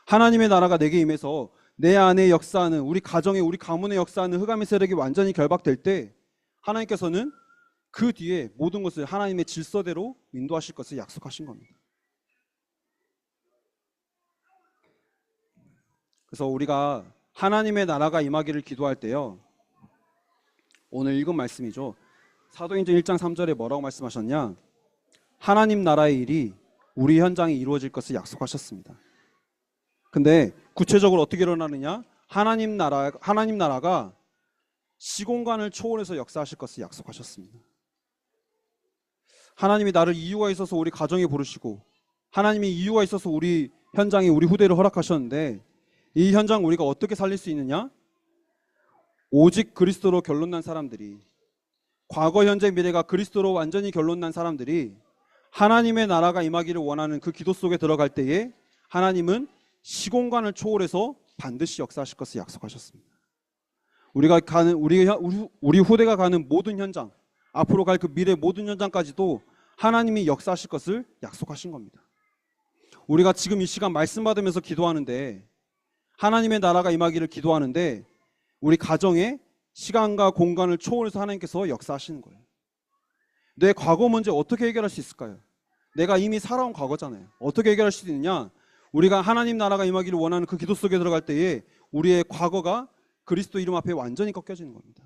하나님의 나라가 내게 임해서 내 안에 역사하는, 우리 가정에, 우리 가문에 역사하는 흑암의 세력이 완전히 결박될 때 하나님께서는 그 뒤에 모든 것을 하나님의 질서대로 인도하실 것을 약속하신 겁니다. 그래서 우리가 하나님의 나라가 임하기를 기도할 때요, 오늘 읽은 말씀이죠. 사도행전 1장 3절에 뭐라고 말씀하셨냐, 하나님 나라의 일이 우리 현장에 이루어질 것을 약속하셨습니다. 근데 구체적으로 어떻게 일어나느냐, 하나님 나라가 시공간을 초월해서 역사하실 것을 약속하셨습니다. 하나님이 나를 이유가 있어서 우리 가정에 부르시고 하나님이 이유가 있어서 우리 현장에 우리 후대를 허락하셨는데 이 현장 우리가 어떻게 살릴 수 있느냐, 오직 그리스도로 결론난 사람들이, 과거 현재 미래가 그리스도로 완전히 결론난 사람들이 하나님의 나라가 임하기를 원하는 그 기도 속에 들어갈 때에 하나님은 시공간을 초월해서 반드시 역사하실 것을 약속하셨습니다. 우리가 가는 우리 후대가 가는 모든 현장, 앞으로 갈 그 미래 모든 현장까지도 하나님이 역사하실 것을 약속하신 겁니다. 우리가 지금 이 시간 말씀 받으면서 기도하는데, 하나님의 나라가 임하기를 기도하는데 우리 가정에 시간과 공간을 초월해서 하나님께서 역사하시는 거예요. 내 과거 문제 어떻게 해결할 수 있을까요? 내가 이미 살아온 과거잖아요. 어떻게 해결할 수 있느냐? 우리가 하나님 나라가 임하기를 원하는 그 기도 속에 들어갈 때에 우리의 과거가 그리스도 이름 앞에 완전히 꺾여지는 겁니다.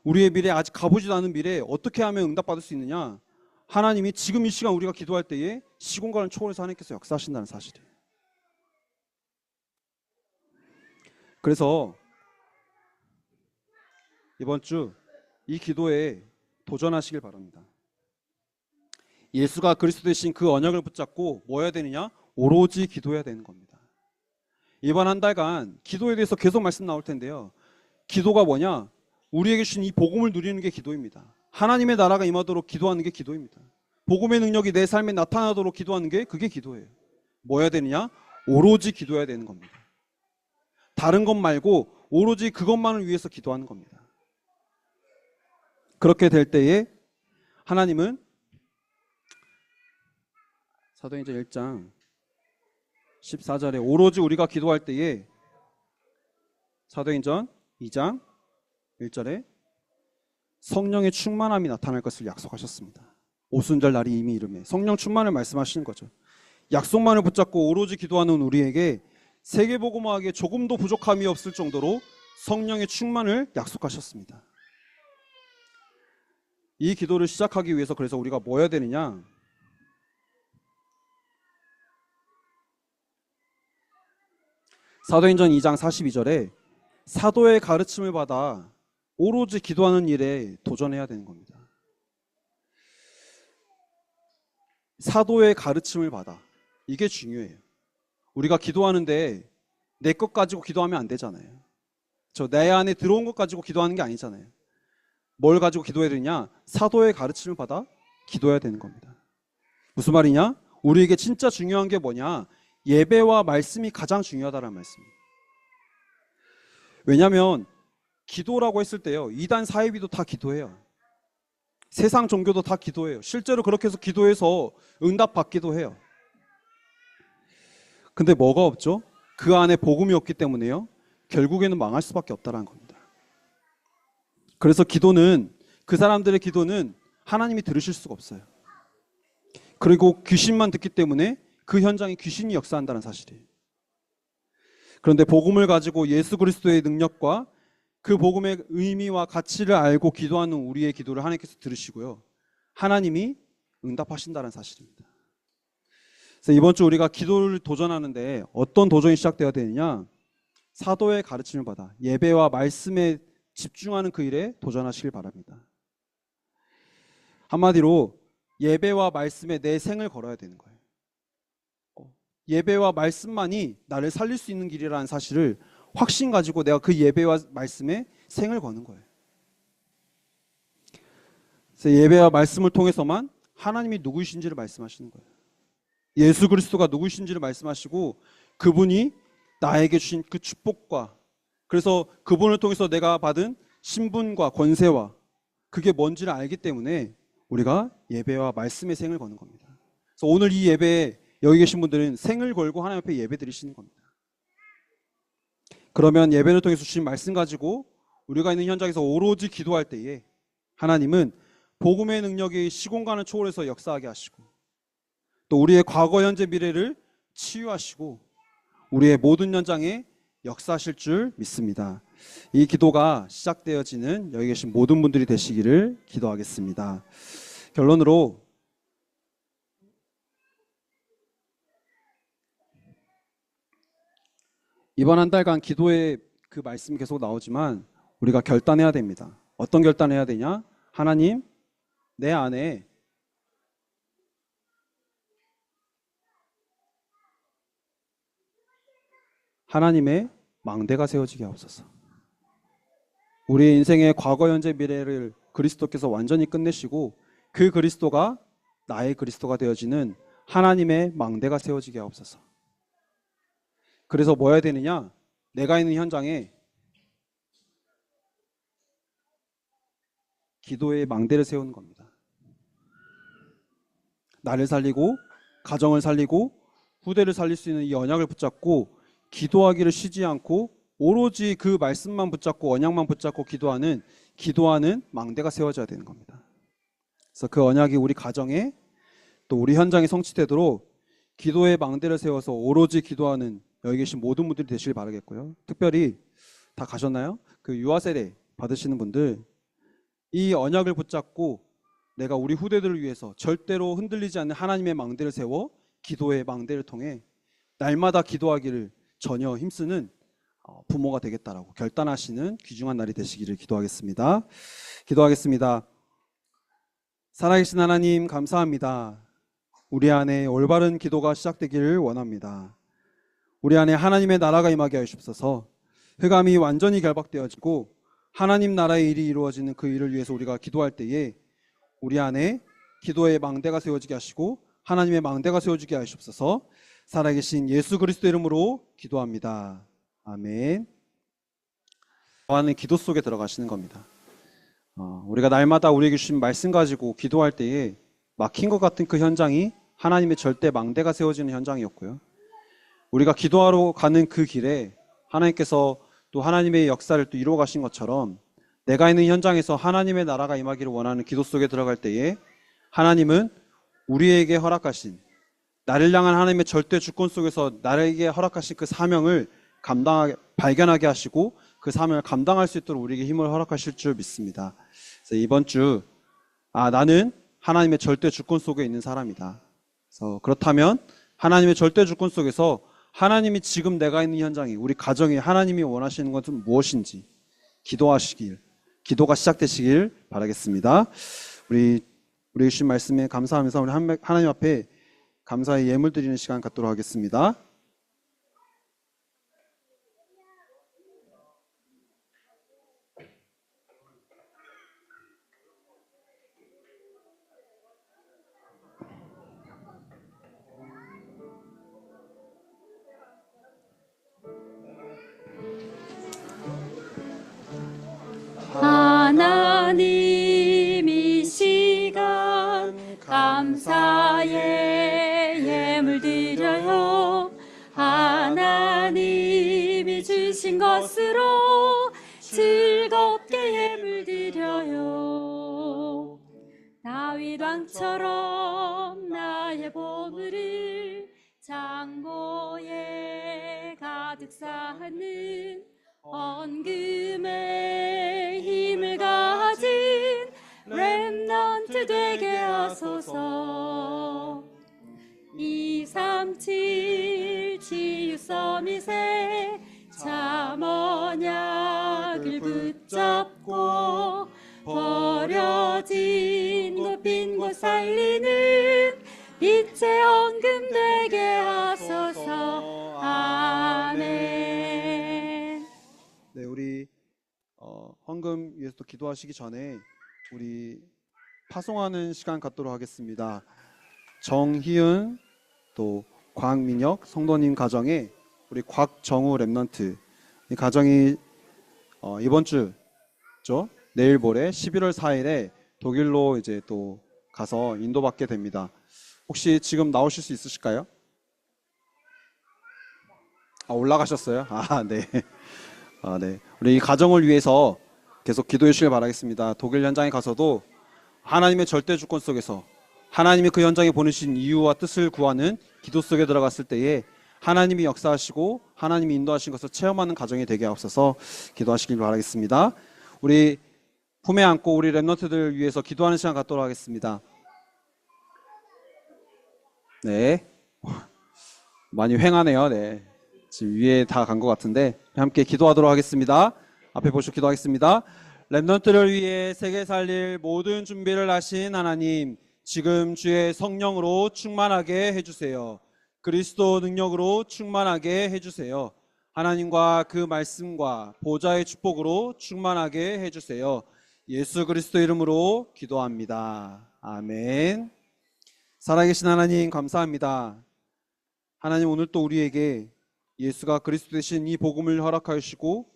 우리의 미래, 아직 가보지도 않은 미래에 어떻게 하면 응답받을 수 있느냐? 하나님이 지금 이 시간 우리가 기도할 때에 시공간을 초월해서 하나님께서 역사하신다는 사실이에요. 그래서 이번 주 이 기도에 도전하시길 바랍니다. 예수가 그리스도 되신 그 언약을 붙잡고 뭐 해야 되느냐? 오로지 기도해야 되는 겁니다. 이번 한 달간 기도에 대해서 계속 말씀 나올 텐데요, 기도가 뭐냐? 우리에게 주신 이 복음을 누리는 게 기도입니다. 하나님의 나라가 임하도록 기도하는 게 기도입니다. 복음의 능력이 내 삶에 나타나도록 기도하는 게 그게 기도예요. 뭐 해야 되느냐? 오로지 기도해야 되는 겁니다. 다른 것 말고 오로지 그것만을 위해서 기도하는 겁니다. 그렇게 될 때에 하나님은 사도행전 1장 14절에 오로지 우리가 기도할 때에, 사도행전 2장 1절에 성령의 충만함이 나타날 것을 약속하셨습니다. 오순절 날이 이미 이름에 성령 충만을 말씀하시는 거죠. 약속만을 붙잡고 오로지 기도하는 우리에게 세계복음화하기에 조금도 부족함이 없을 정도로 성령의 충만을 약속하셨습니다. 이 기도를 시작하기 위해서 그래서 우리가 뭐 해야 되느냐? 사도행전 2장 42절에 사도의 가르침을 받아 오로지 기도하는 일에 도전해야 되는 겁니다. 사도의 가르침을 받아, 이게 중요해요. 우리가 기도하는데 내 것 가지고 기도하면 안 되잖아요. 내 안에 들어온 것 가지고 기도하는 게 아니잖아요. 뭘 가지고 기도해야 되냐? 사도의 가르침을 받아 기도해야 되는 겁니다. 무슨 말이냐? 우리에게 진짜 중요한 게 뭐냐? 예배와 말씀이 가장 중요하다는 말씀이에요. 왜냐하면 기도라고 했을 때요, 이단 사이비도 다 기도해요. 세상 종교도 다 기도해요. 실제로 그렇게 해서 기도해서 응답 받기도 해요. 근데 뭐가 없죠? 그 안에 복음이 없기 때문에요, 결국에는 망할 수밖에 없다는 겁니다. 그래서 기도는, 그 사람들의 기도는 하나님이 들으실 수가 없어요. 그리고 귀신만 듣기 때문에 그 현장에 귀신이 역사한다는 사실이에요. 그런데 복음을 가지고 예수 그리스도의 능력과 그 복음의 의미와 가치를 알고 기도하는 우리의 기도를 하나님께서 들으시고요, 하나님이 응답하신다는 사실입니다. 그래서 이번 주 우리가 기도를 도전하는데 어떤 도전이 시작되어야 되느냐? 사도의 가르침을 받아 예배와 말씀에 집중하는 그 일에 도전하시길 바랍니다. 한마디로 예배와 말씀에 내 생을 걸어야 되는 거예요. 예배와 말씀만이 나를 살릴 수 있는 길이라는 사실을 확신 가지고 내가 그 예배와 말씀에 생을 거는 거예요. 그래서 예배와 말씀을 통해서만 하나님이 누구이신지를 말씀하시는 거예요. 예수 그리스도가 누구이신지를 말씀하시고 그분이 나에게 주신 그 축복과 그래서 그분을 통해서 내가 받은 신분과 권세와 그게 뭔지를 알기 때문에 우리가 예배와 말씀의 생을 거는 겁니다. 그래서 오늘 이 예배에 여기 계신 분들은 생을 걸고 하나님 앞에 예배 드리시는 겁니다. 그러면 예배를 통해서 주신 말씀 가지고 우리가 있는 현장에서 오로지 기도할 때에 하나님은 복음의 능력이 시공간을 초월해서 역사하게 하시고 또 우리의 과거, 현재, 미래를 치유하시고 우리의 모든 현장에 역사하실 줄 믿습니다. 이 기도가 시작되어지는 여기 계신 모든 분들이 되시기를 기도하겠습니다. 결론으로 이번 한 달간 기도의 그 말씀이 계속 나오지만 우리가 결단해야 됩니다. 어떤 결단해야 되냐? 하나님, 내 안에 하나님의 망대가 세워지게 하옵소서. 우리의 인생의 과거, 현재, 미래를 그리스도께서 완전히 끝내시고 그 그리스도가 나의 그리스도가 되어지는 하나님의 망대가 세워지게 하옵소서. 그래서 뭐 해야 되느냐? 내가 있는 현장에 기도의 망대를 세우는 겁니다. 나를 살리고 가정을 살리고 후대를 살릴 수 있는 이 언약을 붙잡고 기도하기를 쉬지 않고 오로지 그 말씀만 붙잡고 언약만 붙잡고 기도하는 망대가 세워져야 되는 겁니다. 그래서 그 언약이 우리 가정에 또 우리 현장에 성취되도록 기도의 망대를 세워서 오로지 기도하는 여기 계신 모든 분들이 되시길 바라겠고요. 특별히 다 가셨나요? 그 유아 세례 받으시는 분들 이 언약을 붙잡고 내가 우리 후대들을 위해서 절대로 흔들리지 않는 하나님의 망대를 세워 기도의 망대를 통해 날마다 기도하기를 전혀 힘쓰는 부모가 되겠다라고 결단하시는 귀중한 날이 되시기를 기도하겠습니다. 기도하겠습니다. 살아계신 하나님 감사합니다. 우리 안에 올바른 기도가 시작되기를 원합니다. 우리 안에 하나님의 나라가 임하게 하시옵소서. 흑암이 완전히 결박되어지고 하나님 나라의 일이 이루어지는 그 일을 위해서 우리가 기도할 때에 우리 안에 기도의 망대가 세워지게 하시고 하나님의 망대가 세워지게 하시옵소서. 살아계신 예수 그리스도 이름으로 기도합니다. 아멘. 하는 기도 속에 들어가시는 겁니다. 우리가 날마다 우리에게 주신 말씀 가지고 기도할 때에 막힌 것 같은 그 현장이 하나님의 절대 망대가 세워지는 현장이었고요. 우리가 기도하러 가는 그 길에 하나님께서 또 하나님의 역사를 또 이루어 가신 것처럼 내가 있는 현장에서 하나님의 나라가 임하기를 원하는 기도 속에 들어갈 때에 하나님은 우리에게 허락하신 나를 향한 하나님의 절대 주권 속에서 나에게 허락하신 그 사명을 발견하게 하시고 그 사명을 감당할 수 있도록 우리에게 힘을 허락하실 줄 믿습니다. 그래서 이번 주 나는 하나님의 절대 주권 속에 있는 사람이다. 그래서 그렇다면 하나님의 절대 주권 속에서 하나님이 지금 내가 있는 현장이 우리 가정에 하나님이 원하시는 것은 무엇인지 기도가 시작되시길 바라겠습니다. 우리 주신 말씀에 감사하면서 우리 하나님 앞에 감사의 예물 드리는 시간 갖도록 하겠습니다. 하나님 이 시간 감사의 예물 드려요. 하나님이 주신 것으로 즐겁게 예물 드려요. 다윗 왕처럼 나의 보물을 창고에 가득 쌓는 헌금에 힘을 가진 렘넌트 되게 하소서. 이 삶 망칠 치유서밋에 참 언약을 붙잡고 버려진 곳 빈 곳 살리는 빛의 헌금 되게 하소서. 아멘. 네, 우리 헌금 위해서 또 기도하시기 전에 우리 파송하는 시간 갖도록 하겠습니다. 정희은 또 광민혁 성도님 가정에 우리 곽정우 랩넌트 이 가정이 이번 주죠. 내일 모레 11월 4일에 독일로 이제 또 가서 인도받게 됩니다. 혹시 지금 나오실 수 있으실까요? 올라가셨어요? 네. 네. 우리 이 가정을 위해서 계속 기도해 주시길 바라겠습니다. 독일 현장에 가서도 하나님의 절대 주권 속에서 하나님이 그 현장에 보내신 이유와 뜻을 구하는 기도 속에 들어갔을 때에 하나님이 역사하시고 하나님이 인도하신 것을 체험하는 가정이 되게 하옵소서. 기도하시길 바라겠습니다. 우리 품에 안고 우리 랩런트들 위해서 기도하는 시간 갖도록 하겠습니다. 네. 많이 횡하네요. 네. 지금 위에 다 간 것 같은데 함께 기도하도록 하겠습니다. 앞에 보시고 기도하겠습니다. 랩런트를 위해 세계 살릴 모든 준비를 하신 하나님, 지금 주의 성령으로 충만하게 해주세요. 그리스도 능력으로 충만하게 해주세요. 하나님과 그 말씀과 보좌의 축복으로 충만하게 해주세요. 예수 그리스도 이름으로 기도합니다. 아멘. 살아계신 하나님 감사합니다. 하나님 오늘 또 우리에게 예수가 그리스도 되신 이 복음을 허락하시고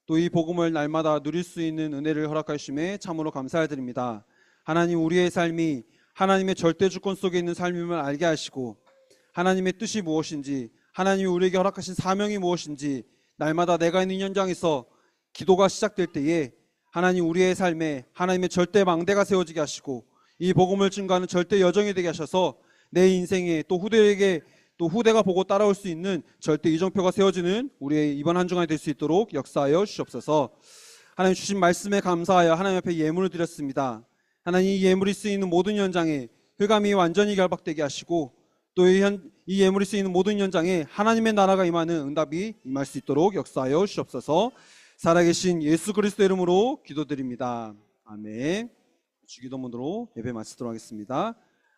또 이 복음을 날마다 누릴 수 있는 은혜를 허락하심에 참으로 감사드립니다. 하나님 우리의 삶이 하나님의 절대 주권 속에 있는 삶임을 알게 하시고 하나님의 뜻이 무엇인지 하나님이 우리에게 허락하신 사명이 무엇인지 날마다 내가 있는 현장에서 기도가 시작될 때에 하나님 우리의 삶에 하나님의 절대 망대가 세워지게 하시고 이 복음을 증거하는 절대 여정이 되게 하셔서 내 인생에 또 후대에게 또 후대가 보고 따라올 수 있는 절대 이정표가 세워지는 우리의 이번 한 주간이 될 수 있도록 역사하여 주시옵소서. 하나님 주신 말씀에 감사하여 하나님 앞에 예물을 드렸습니다. 하나님 이 예물이 쓰이는 모든 현장에 흑암이 완전히 결박되게 하시고 또 이 예물이 쓰이는 모든 현장에 하나님의 나라가 임하는 응답이 임할 수 있도록 역사하여 주시옵소서. 살아계신 예수 그리스도 이름으로 기도드립니다. 아멘. 주기도문으로 예배 마치도록 하겠습니다.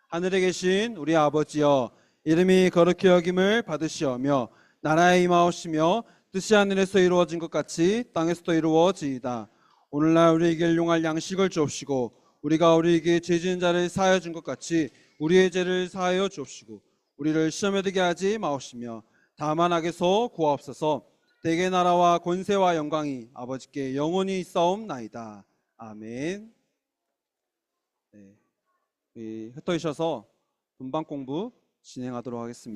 하늘에 계신 우리 아버지여, 이름이 거룩히 여김을 받으시오며 나라에 임하옵시며 뜻이 하늘에서 이루어진 것 같이 땅에서도 이루어지이다. 오늘날 우리에게 일용할 양식을 주옵시고 우리가 우리에게 죄 지은 자를 사하여 준 것 같이 우리의 죄를 사하여 주옵시고 우리를 시험에 들게 하지 마옵시며 다만 악에서 구하옵소서. 대개 나라와 권세와 영광이 아버지께 영원히 있사옵나이다. 아멘. 네. 흩어지셔서 분방 공부 진행하도록 하겠습니다.